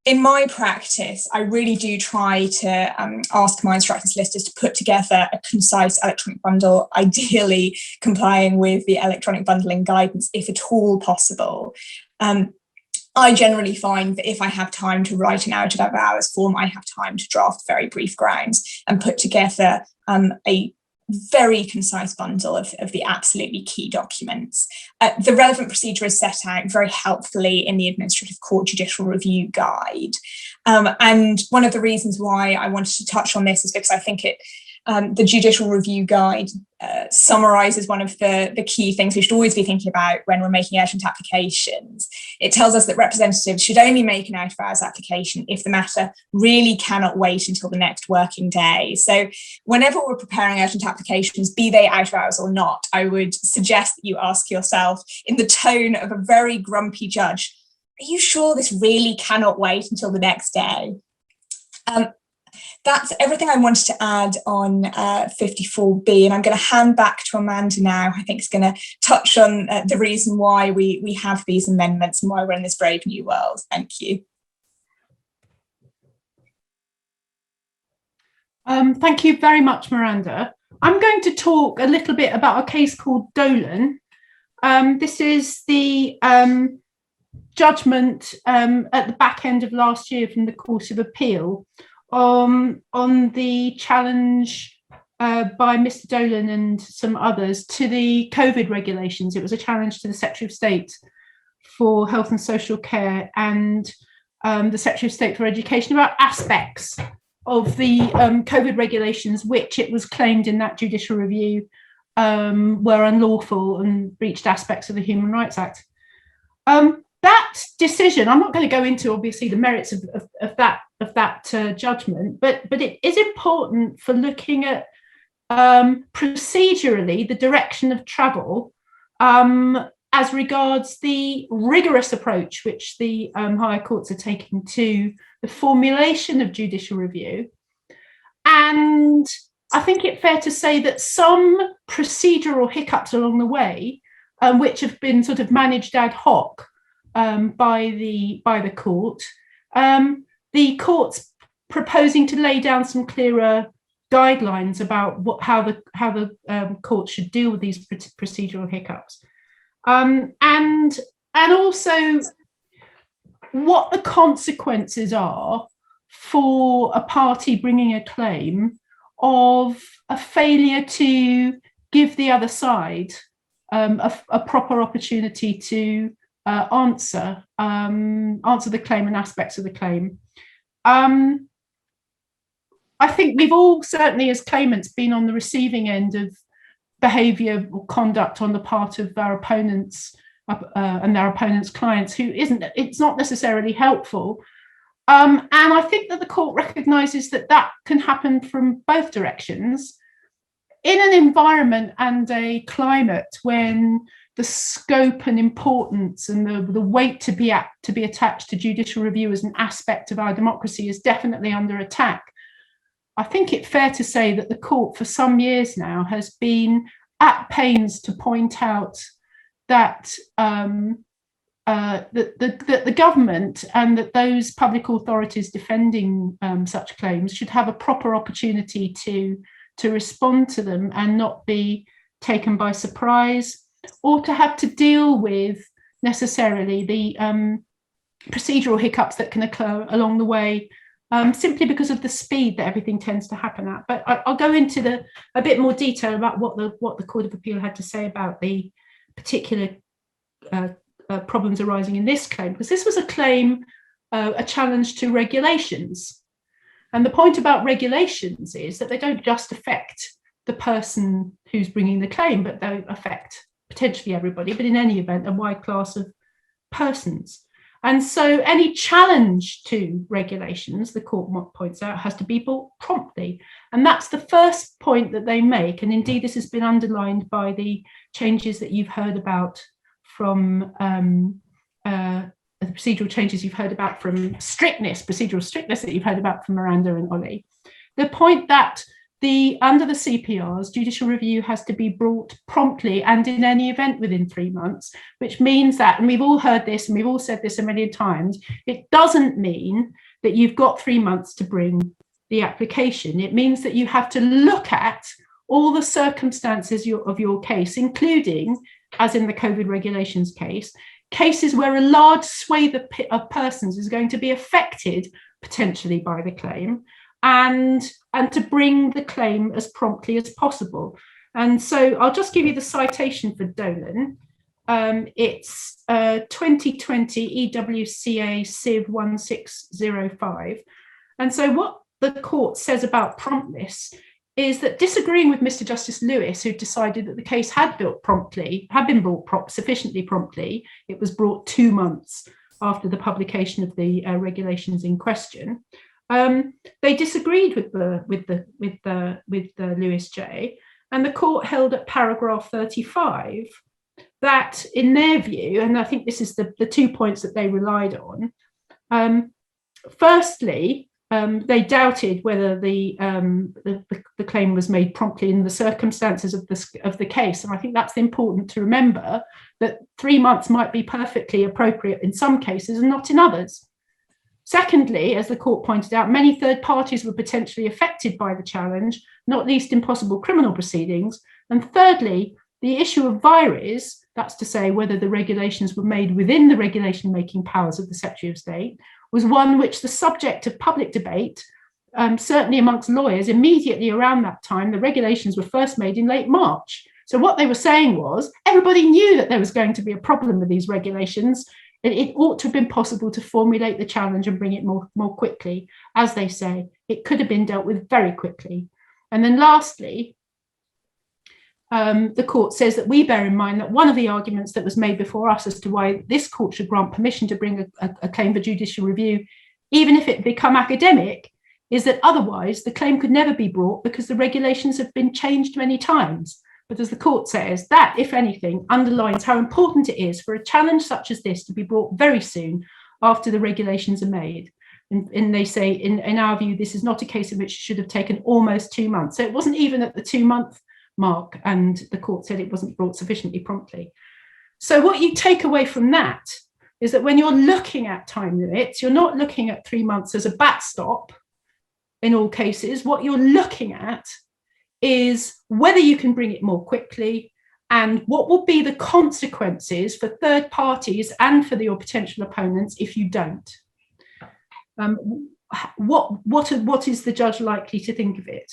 in my practice, I really do try to ask my instructor solicitors to put together a concise electronic bundle, ideally complying with the electronic bundling guidance, if at all possible. I generally find that if I have time to write an out-of-hours form, I have time to draft very brief grounds and put together a very concise bundle of the absolutely key documents. The relevant procedure is set out very helpfully in the Administrative Court Judicial Review Guide. And one of the reasons why I wanted to touch on this is because I think the Judicial Review Guide summarises one of the key things we should always be thinking about when we're making urgent applications. It tells us that representatives should only make an out-of-hours application if the matter really cannot wait until the next working day. So whenever we're preparing urgent applications, be they out-of-hours or not, I would suggest that you ask yourself, in the tone of a very grumpy judge, are you sure this really cannot wait until the next day? That's everything I wanted to add on 54B, and I'm going to hand back to Amanda now. I think it's going to touch on the reason why we have these amendments and why we're in this brave new world. Thank you. Thank you very much, Miranda. I'm going to talk a little bit about a case called Dolan. This is the judgment at the back end of last year from the Court of Appeal on the challenge by Mr. Dolan and some others to the COVID regulations. It was a challenge to the Secretary of State for Health and Social Care and the Secretary of State for Education about aspects the COVID regulations, which it was claimed in that judicial review were unlawful and breached aspects of the Human Rights Act. That decision, I'm not going to go into obviously the merits of that judgment, but it is important for looking at procedurally the direction of travel as regards the rigorous approach which the higher courts are taking to the formulation of judicial review. And I think it's fair to say that some procedural hiccups along the way, which have been sort of managed ad hoc by the court, the court's proposing to lay down some clearer guidelines about how the court should deal with these procedural hiccups, and also what the consequences are for a party bringing a claim of a failure to give the other side a proper opportunity to answer the claim and aspects of the claim. I think we've all, certainly as claimants, been on the receiving end of behaviour or conduct on the part of our opponents and their opponents' clients it's not necessarily helpful. And I think that the court recognises that can happen from both directions in an environment and a climate when the scope and importance and the weight to be attached to judicial review as an aspect of our democracy is definitely under attack. I think it's fair to say that the court for some years now has been at pains to point out that the government and that those public authorities defending such claims should have a proper opportunity to respond to them and not be taken by surprise, or to have to deal with necessarily the procedural hiccups that can occur along the way, simply because of the speed that everything tends to happen at. But I'll go into a bit more detail about what the Court of Appeal had to say about the particular problems arising in this claim, because this was a claim, a challenge to regulations. And the point about regulations is that they don't just affect the person who's bringing the claim, but they affect potentially everybody, but in any event, a wide class of persons. And so any challenge to regulations, the court points out, has to be brought promptly. And that's the first point that they make. And indeed, this has been underlined by the changes that you've heard about from the procedural changes you've heard about from procedural strictness that you've heard about from Miranda and Ollie. The point that under the CPRs, judicial review has to be brought promptly and in any event within 3 months, which means that, and we've all heard this and we've all said this a million times, it doesn't mean that you've got 3 months to bring the application. It means that you have to look at all the circumstances of your case, including, as in the COVID regulations case, cases where a large swathe of persons is going to be affected potentially by the claim, and to bring the claim as promptly as possible. And so I'll just give you the citation for Dolan. It's 2020 EWCA Civ 1605. And so what the court says about promptness is that, disagreeing with Mr. Justice Lewis, who decided that the case had been brought sufficiently promptly, it was brought 2 months after the publication of the regulations in question. They disagreed with the Lewis J, and the court held at paragraph 35 that, in their view, and I think this is the 2 points that they relied on. Firstly, they doubted whether the claim was made promptly in the circumstances of the case, and I think that's important to remember, that 3 months might be perfectly appropriate in some cases and not in others. Secondly, as the court pointed out, many third parties were potentially affected by the challenge, not least in possible criminal proceedings. And thirdly, the issue of vires, that's to say whether the regulations were made within the regulation-making powers of the Secretary of State, was one which the subject of public debate, certainly amongst lawyers, immediately around that time. The regulations were first made in late March. So what they were saying was, everybody knew that there was going to be a problem with these regulations It ought to have been possible to formulate the challenge and bring it more quickly. As they say, it could have been dealt with very quickly. And then lastly, the court says that we bear in mind that one of the arguments that was made before us as to why this court should grant permission to bring a claim for judicial review, even if it become academic, is that otherwise the claim could never be brought because the regulations have been changed many times. But as the court says, that, if anything, underlines how important it is for a challenge such as this to be brought very soon after the regulations are made. And they say, in our view, this is not a case in which it should have taken almost 2 months. So it wasn't even at the 2-month mark, and the court said it wasn't brought sufficiently promptly. So what you take away from that is that when you're looking at time limits, you're not looking at 3 months as a backstop in all cases. What you're looking at is whether you can bring it more quickly and what will be the consequences for third parties and for your potential opponents if you don't. What is the judge likely to think of it?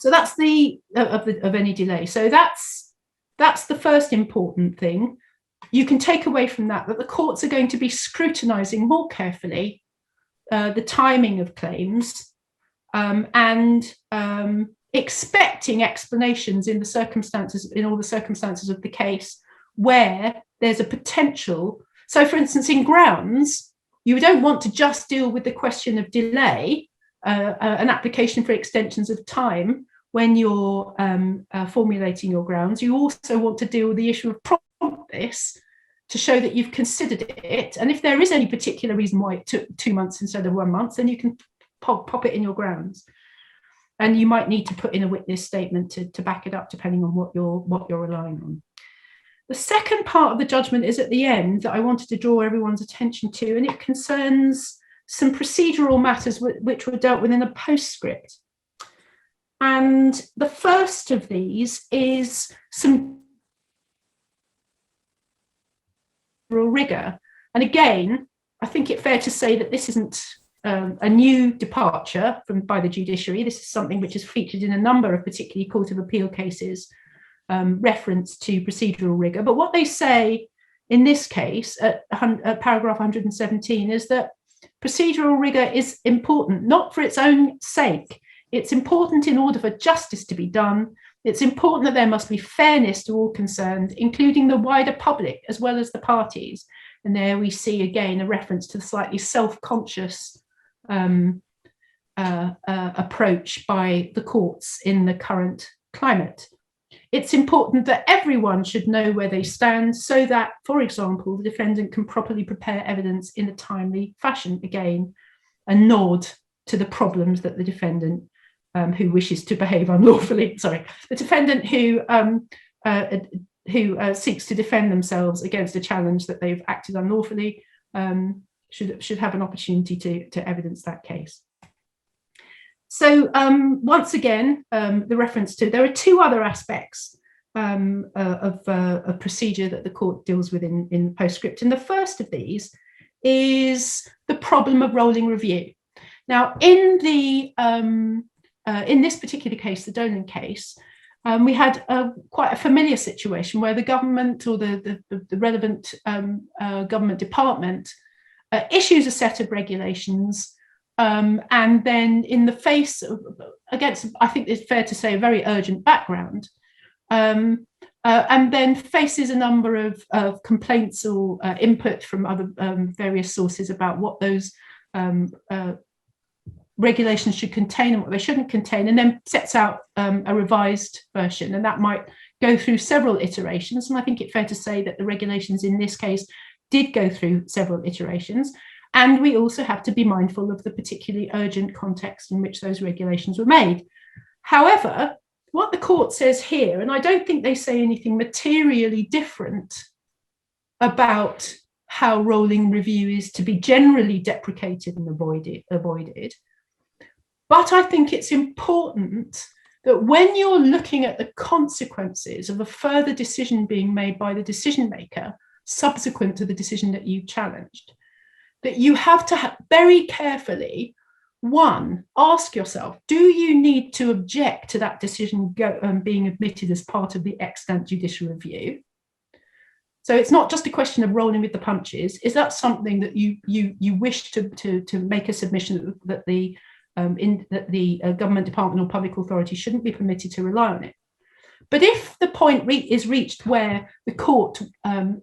So that's of any delay. So that's the first important thing. You can take away from that the courts are going to be scrutinising more carefully the timing of claims and expecting explanations in all the circumstances of the case where there's a potential. So, for instance, in grounds, you don't want to just deal with the question of delay, an application for extensions of time when you're formulating your grounds. You also want to deal with the issue of promptness to show that you've considered it. And if there is any particular reason why it took 2 months instead of 1 month, then you can pop it in your grounds. And you might need to put in a witness statement to back it up, depending on what you're relying on. The second part of the judgment is at the end that I wanted to draw everyone's attention to, and it concerns some procedural matters which were dealt with in a postscript. And the first of these is some rigor. And again, I think it's fair to say that this isn't a new departure by the judiciary. This is something which is featured in a number of particularly Court of Appeal cases, reference to procedural rigor. But what they say in this case at paragraph 117 is that procedural rigor is important, not for its own sake. It's important in order for justice to be done. It's important that there must be fairness to all concerned, including the wider public as well as the parties. And there we see again a reference to the slightly self-conscious approach by the courts in the current climate. It's important that everyone should know where they stand so that, for example, the defendant can properly prepare evidence in a timely fashion. Again, a nod to the problems that the defendant who wishes to behave unlawfully, the defendant who seeks to defend themselves against a challenge that they've acted unlawfully should have an opportunity to evidence that case. So once again, the reference to, there are two other aspects of procedure that the court deals with in the postscript. And the first of these is the problem of rolling review. Now, in this particular case, the Dolan case, we had quite a familiar situation where the government or the relevant government department issues a set of regulations, and then in the face of, against, I think it's fair to say, a very urgent background, and then faces a number of complaints or input from other various sources about what those regulations should contain and what they shouldn't contain, and then sets out a revised version. And that might go through several iterations. And I think it's fair to say that the regulations in this case did go through several iterations. And we also have to be mindful of the particularly urgent context in which those regulations were made. However, what the court says here, and I don't think they say anything materially different about how rolling review is to be generally deprecated and avoided. But I think it's important that when you're looking at the consequences of a further decision being made by the decision maker subsequent to the decision that you challenged, that you have to very carefully, one, ask yourself, do you need to object to that decision being admitted as part of the extant judicial review? So it's not just a question of rolling with the punches. Is that something that you wish to make a submission that the government department or public authority shouldn't be permitted to rely on it? But if the point is reached where the court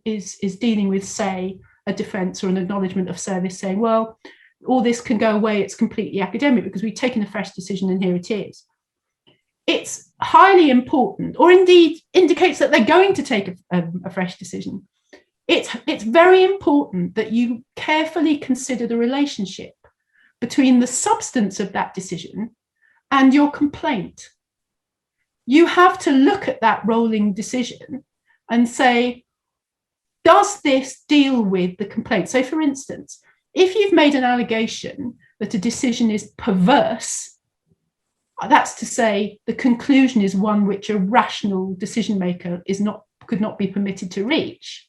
is dealing with, say, a defence or an acknowledgement of service, saying, well, all this can go away, it's completely academic because we've taken a fresh decision and here it is. It's highly important, or indeed indicates that they're going to take a fresh decision. It's very important that you carefully consider the relationship between the substance of that decision and your complaint. You have to look at that rolling decision and say, does this deal with the complaint? So, for instance, if you've made an allegation that a decision is perverse, that's to say the conclusion is one which a rational decision maker could not be permitted to reach,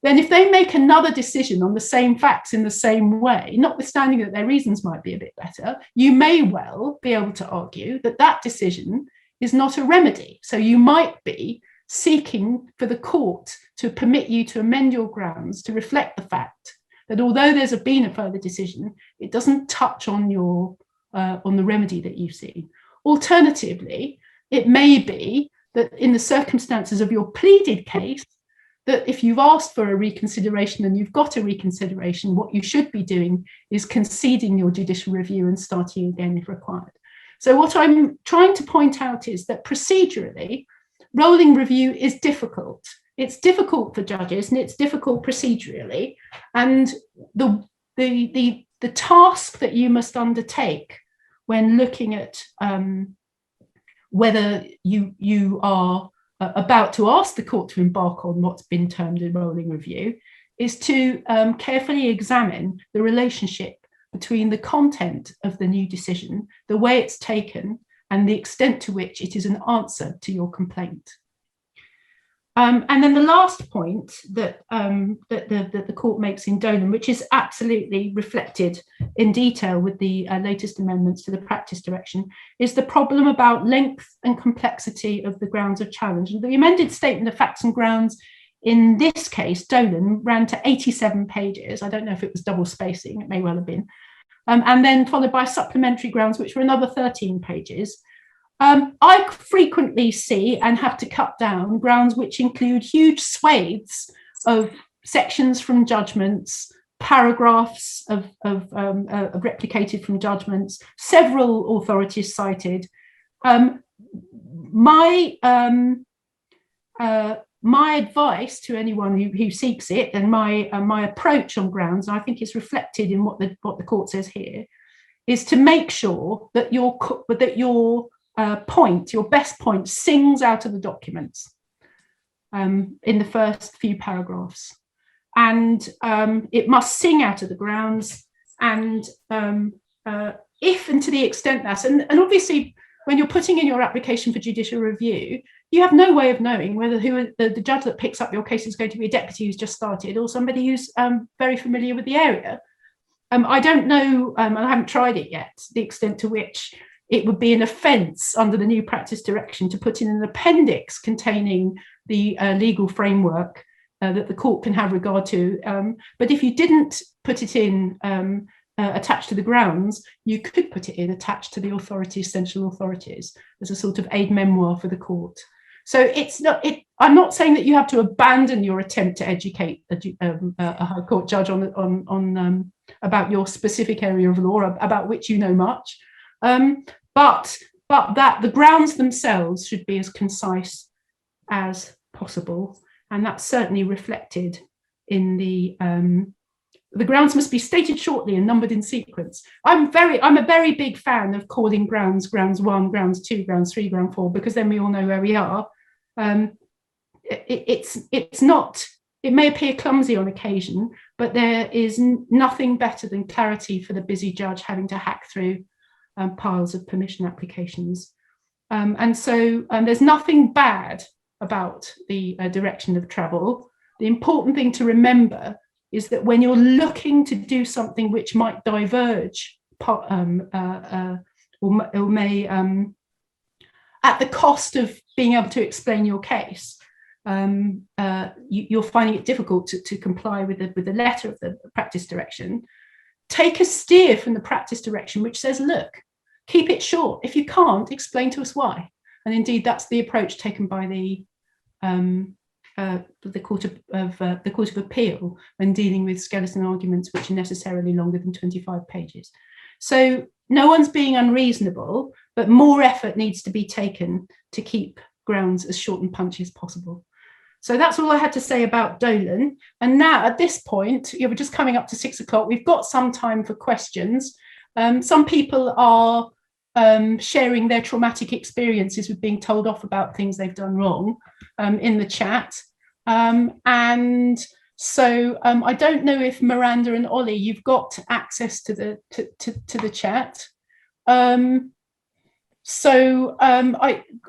then if they make another decision on the same facts in the same way, notwithstanding that their reasons might be a bit better, you may well be able to argue that that decision is not a remedy. So you might be seeking for the court to permit you to amend your grounds to reflect the fact that although there's been a further decision, it doesn't touch on the remedy that you see. Alternatively, it may be that in the circumstances of your pleaded case, that if you've asked for a reconsideration and you've got a reconsideration, what you should be doing is conceding your judicial review and starting again if required. So what I'm trying to point out is that procedurally, rolling review is difficult. It's difficult for judges and it's difficult procedurally. And the task that you must undertake when looking at whether you are about to ask the court to embark on what's been termed a rolling review is to carefully examine the relationship between the content of the new decision, the way it's taken, and the extent to which it is an answer to your complaint. And then the last point that the court makes in Dolan, which is absolutely reflected in detail with the latest amendments to the practice direction, is the problem about length and complexity of the grounds of challenge. And the amended statement of facts and grounds in this case, Dolan, ran to 87 pages. I don't know if it was double spacing, it may well have been. And then followed by supplementary grounds, which were another 13 pages. I frequently see and have to cut down grounds which include huge swathes of sections from judgments, paragraphs of replicated from judgments, several authorities cited. My advice to anyone who seeks it, and my approach on grounds, and I think is reflected in what the court says here, is to make sure that your point, your best point, sings out of the documents in the first few paragraphs, and it must sing out of the grounds. And if and to the extent that, and obviously when you're putting in your application for judicial review, you have no way of knowing whether the judge that picks up your case is going to be a deputy who's just started or somebody who's very familiar with the area. I don't know, and I haven't tried it yet, the extent to which it would be an offence under the new practice direction to put in an appendix containing the legal framework that the court can have regard to. But if you didn't put it in attached to the grounds, you could put it in attached to the authorities, central authorities, as a sort of aid memoir for the court. So it's not. I'm not saying that you have to abandon your attempt to educate a high court judge on about your specific area of law, about which you know much. But that the grounds themselves should be as concise as possible, and that's certainly reflected in the grounds must be stated shortly and numbered in sequence. I'm a very big fan of calling grounds 1, grounds 2, grounds 3, ground 4, because then we all know where we are. It's not. It may appear clumsy on occasion, but there is nothing better than clarity for the busy judge having to hack through piles of permission applications. And so there's nothing bad about the direction of travel. The important thing to remember is that when you're looking to do something which might diverge or may, at the cost of being able to explain your case, you're finding it difficult to comply with the letter of the practice direction, take a steer from the practice direction which says, look, keep it short. If you can't, explain to us why. And indeed, that's the approach taken by the Court of Appeal when dealing with skeleton arguments which are necessarily longer than 25 pages. So no one's being unreasonable, but more effort needs to be taken to keep grounds as short and punchy as possible. So that's all I had to say about Dolan. And now at this point, we're just coming up to 6 o'clock. We've got some time for questions. Some people are sharing their traumatic experiences with being told off about things they've done wrong in the chat. And so I don't know if Miranda and Ollie, you've got access to the chat.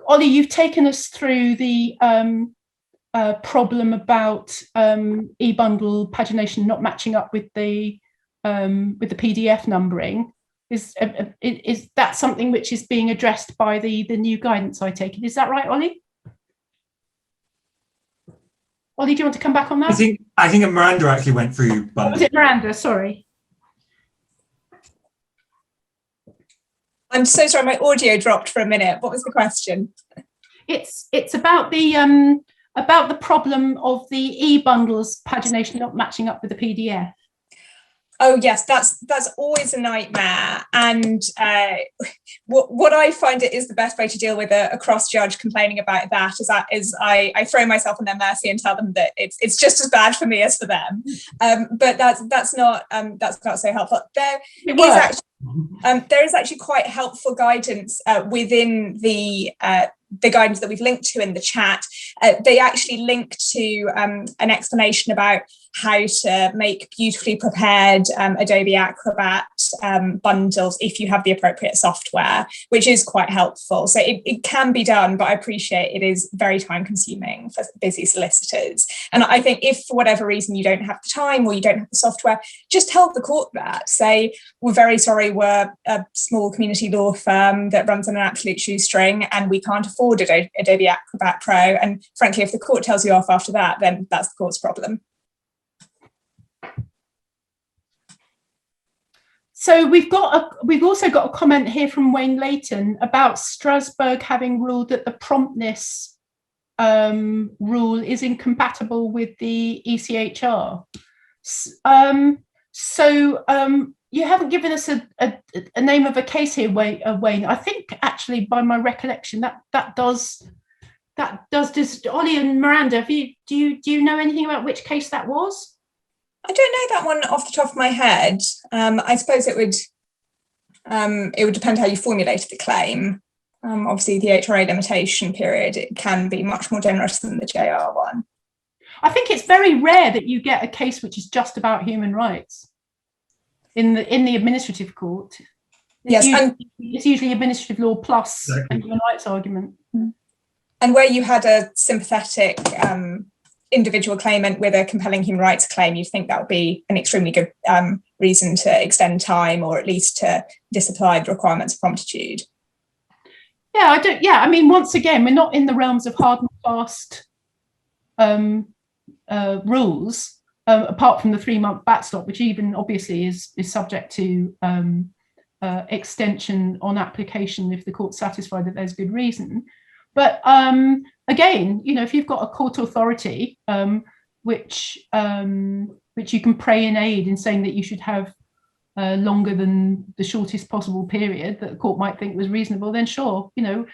Ollie, you've taken us through the problem about e-bundle pagination not matching up with the PDF numbering. Is that something which is being addressed by the new guidance, I take it? Is that right, Ollie? Ollie, do you want to come back on that? I think Miranda actually went through bundle. Was it Miranda? Sorry. I'm so sorry, my audio dropped for a minute. What was the question? It's about the problem of the e-bundles pagination not matching up with the PDF. Oh yes, that's always a nightmare. And what I find it is the best way to deal with a cross judge complaining about that is I throw myself on their mercy and tell them that it's just as bad for me as for them. But that's not so helpful. There is actually quite helpful guidance within the guidance that we've linked to in the chat. They actually link to an explanation about how to make beautifully prepared Adobe Acrobat bundles if you have the appropriate software, which is quite helpful. So it can be done, but I appreciate it is very time consuming for busy solicitors. And I think if for whatever reason you don't have the time or you don't have the software, just tell the court that. Say, we're very sorry, we're a small community law firm that runs on an absolute shoestring and we can't afford Adobe Acrobat Pro. And frankly, if the court tells you off after that, then that's the court's problem. So we've also got a comment here from Wayne Layton about Strasbourg having ruled that the promptness rule is incompatible with the ECHR. You haven't given us a name of a case here, Wayne. I think actually, by my recollection, that does. Ollie and Miranda, do you know anything about which case that was? I don't know that one off the top of my head. I suppose it would depend how you formulated the claim. Obviously, the HRA limitation period, it can be much more generous than the JR one. I think it's very rare that you get a case which is just about human rights in the administrative court. It's usually administrative law plus a human rights argument. And where you had a sympathetic individual claimant with a compelling human rights claim, you'd think that would be an extremely good reason to extend time or at least to disapply the requirements of promptitude. I mean, once again, we're not in the realms of hard and fast rules, apart from the 3-month backstop, which even obviously is subject to extension on application if the court's satisfied that there's good reason. But again, if you've got a court authority which you can pray in aid in saying that you should have longer than the shortest possible period that the court might think was reasonable, then sure,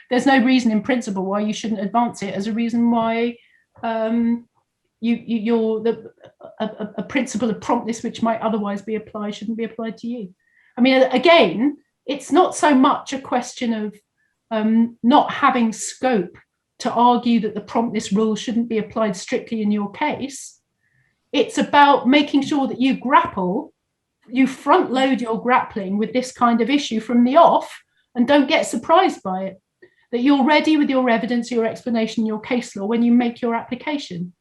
there's no reason in principle why you shouldn't advance it as a reason why a principle of promptness which might otherwise be applied shouldn't be applied to you. I mean, again, it's not so much a question of not having scope to argue that the promptness rule shouldn't be applied strictly in your case. It's about making sure that you front load your grappling with this kind of issue from the off and don't get surprised by it, that you're ready with your evidence, your explanation, your case law when you make your application.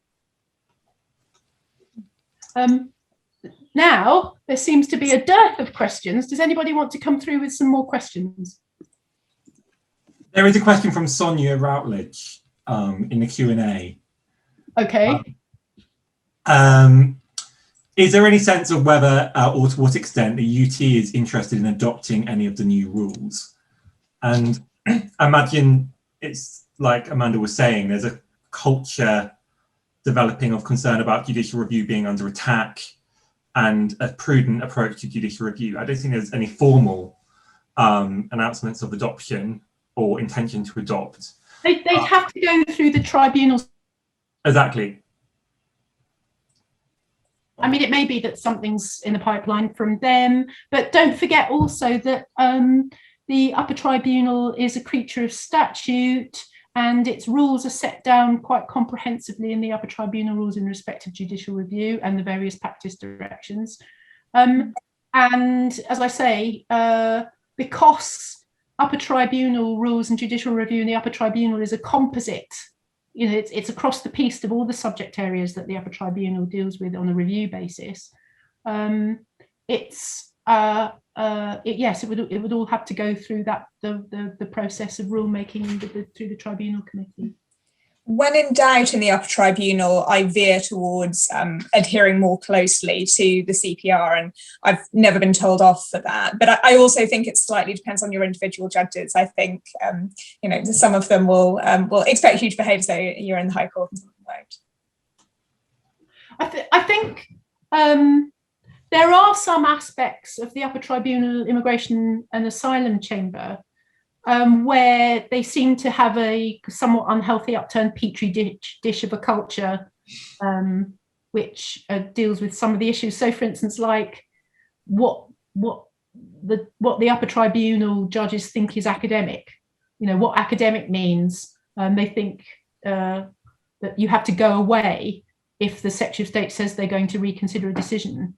Now, there seems to be a dearth of questions. Does anybody want to come through with some more questions? There is a question from Sonia Routledge in the Q&A. Okay. Is there any sense of whether or to what extent the UT is interested in adopting any of the new rules? And I imagine it's like Amanda was saying, there's a culture developing of concern about judicial review being under attack and a prudent approach to judicial review. I don't think there's any formal announcements of adoption or intention to adopt. They'd have to go through the tribunals. Exactly. I mean, it may be that something's in the pipeline from them, but don't forget also that the upper tribunal is a creature of statute, and its rules are set down quite comprehensively in the upper tribunal rules in respect of judicial review and the various practice directions. And as I say, because upper tribunal rules and judicial review in the upper tribunal is a composite, you know, it's across the piece of all the subject areas that the upper tribunal deals with on a review basis. Yes, it would all have to go through the process of rulemaking through the tribunal committee. When in doubt in the upper tribunal, I veer towards adhering more closely to the CPR, and I've never been told off for that. But I also think it slightly depends on your individual judges. I think you know, some of them will expect you to behave as though you're in the High Court and some of them won't. I think there are some aspects of the upper tribunal immigration and asylum chamber where they seem to have a somewhat unhealthy upturned petri dish of a culture, which deals with some of the issues. So, for instance, like what the upper tribunal judges think is academic. You know, what academic means. They think that you have to go away if the Secretary of State says they're going to reconsider a decision.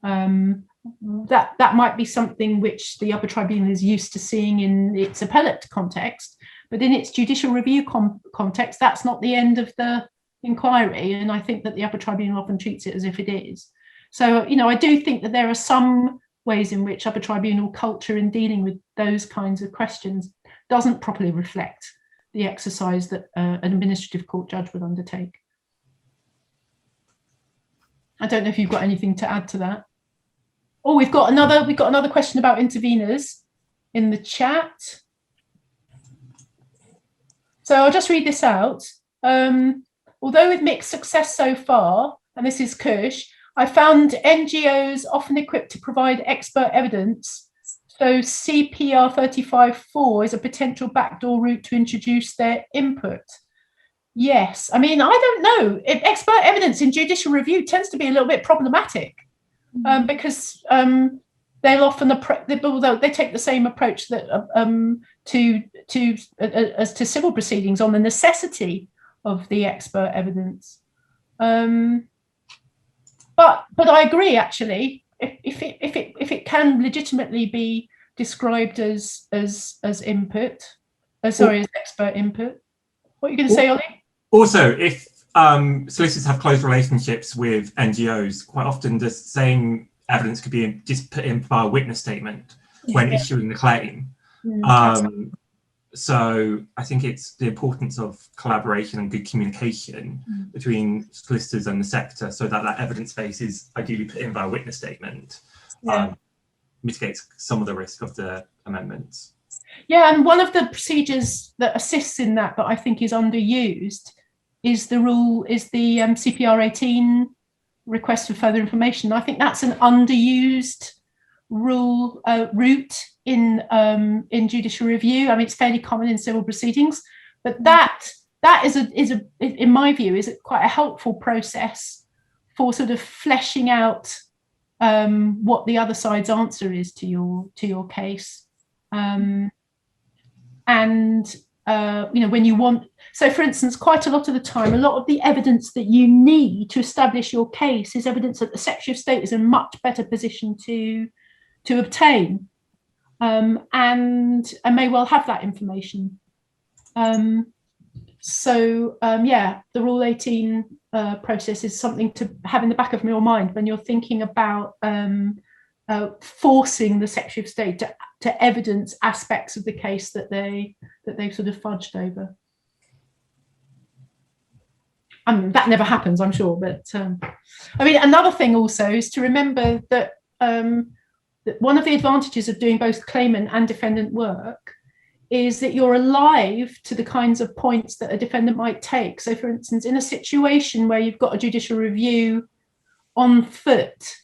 That might be something which the upper tribunal is used to seeing in its appellate context, but in its judicial review context, that's not the end of the inquiry, and I think that the upper tribunal often treats it as if it is. So, you know, I do think that there are some ways in which upper tribunal culture in dealing with those kinds of questions doesn't properly reflect the exercise that an administrative court judge would undertake. I don't know if you've got anything to add to that. Oh, we've got another question about interveners in the chat. So I'll just read this out. Although with mixed success so far, and this is Kush, I found NGOs often equipped to provide expert evidence. So CPR 35.4 is a potential backdoor route to introduce their input. Yes, I mean, I don't know. Expert evidence in judicial review tends to be a little bit problematic. Because they'll often they take the same approach that as to civil proceedings on the necessity of the expert evidence. But I agree, actually, if it can legitimately be described as input, as expert input. What are you going to say, Ollie? Also, if solicitors have close relationships with NGOs, quite often the same evidence could be just put in by a witness statement when issuing the claim. So I think it's the importance of collaboration and good communication between solicitors and the sector, so that evidence base is ideally put in by a witness statement, mitigates some of the risk of the amendments. Yeah, and one of the procedures that assists in that I think is underused is the CPR 18 request for further information. I think that's an underused route in judicial review. I mean, it's fairly common in civil proceedings, but that is in my view is quite a helpful process for sort of fleshing out what the other side's answer is to your case. You know, when you want, so for instance, quite a lot of the time, a lot of the evidence that you need to establish your case is evidence that the Secretary of State is in a much better position to obtain, and may well have that information. The Rule 18 process is something to have in the back of your mind when you're thinking about forcing the Secretary of State to evidence aspects of the case that they've sort of fudged over. That never happens, I'm sure. But I mean, another thing also is to remember that, that one of the advantages of doing both claimant and defendant work is that you're alive to the kinds of points that a defendant might take. So, for instance, in a situation where you've got a judicial review on foot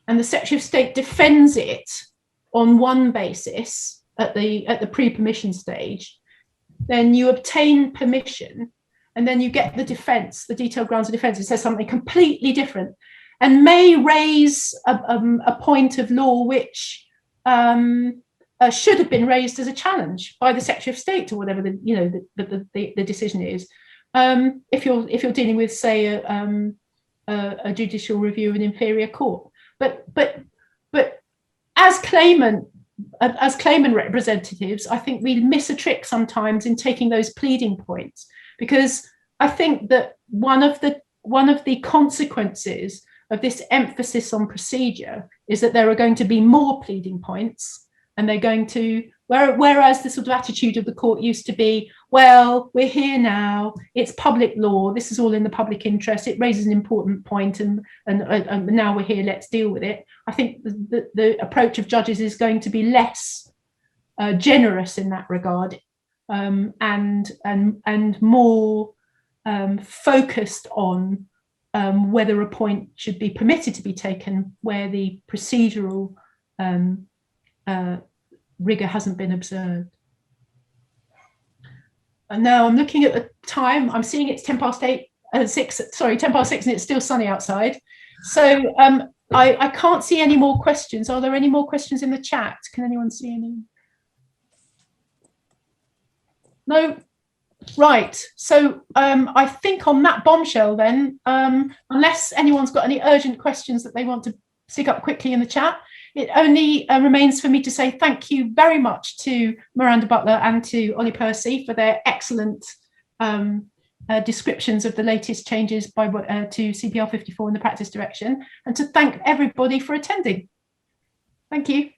and the Secretary of State defends it on one basis at the pre-permission stage, then you obtain permission and then you get the defence, the detailed grounds of defence. It says something completely different and may raise a point of law which should have been raised as a challenge by the Secretary of State or whatever the decision is. If you're dealing with, say, a judicial review of an inferior court, but as claimant representatives, I think we miss a trick sometimes in taking those pleading points, because I think that one of the consequences of this emphasis on procedure is that there are going to be more pleading points, and they're going to, whereas the sort of attitude of the court used to be, well, we're here now, it's public law, this is all in the public interest, it raises an important point, and now we're here, let's deal with it. I think the approach of judges is going to be less generous in that regard, and more focused on whether a point should be permitted to be taken where the procedural rigor hasn't been observed. And now I'm looking at the time. I'm seeing it's 10 past 6, and it's still sunny outside. So I can't see any more questions. Are there any more questions in the chat? Can anyone see any? No? Right. So I think on that bombshell then, unless anyone's got any urgent questions that they want to stick up quickly in the chat, it only remains for me to say thank you very much to Miranda Butler and to Ollie Percy for their excellent descriptions of the latest changes to CPR 54 in the practice direction, and to thank everybody for attending. Thank you.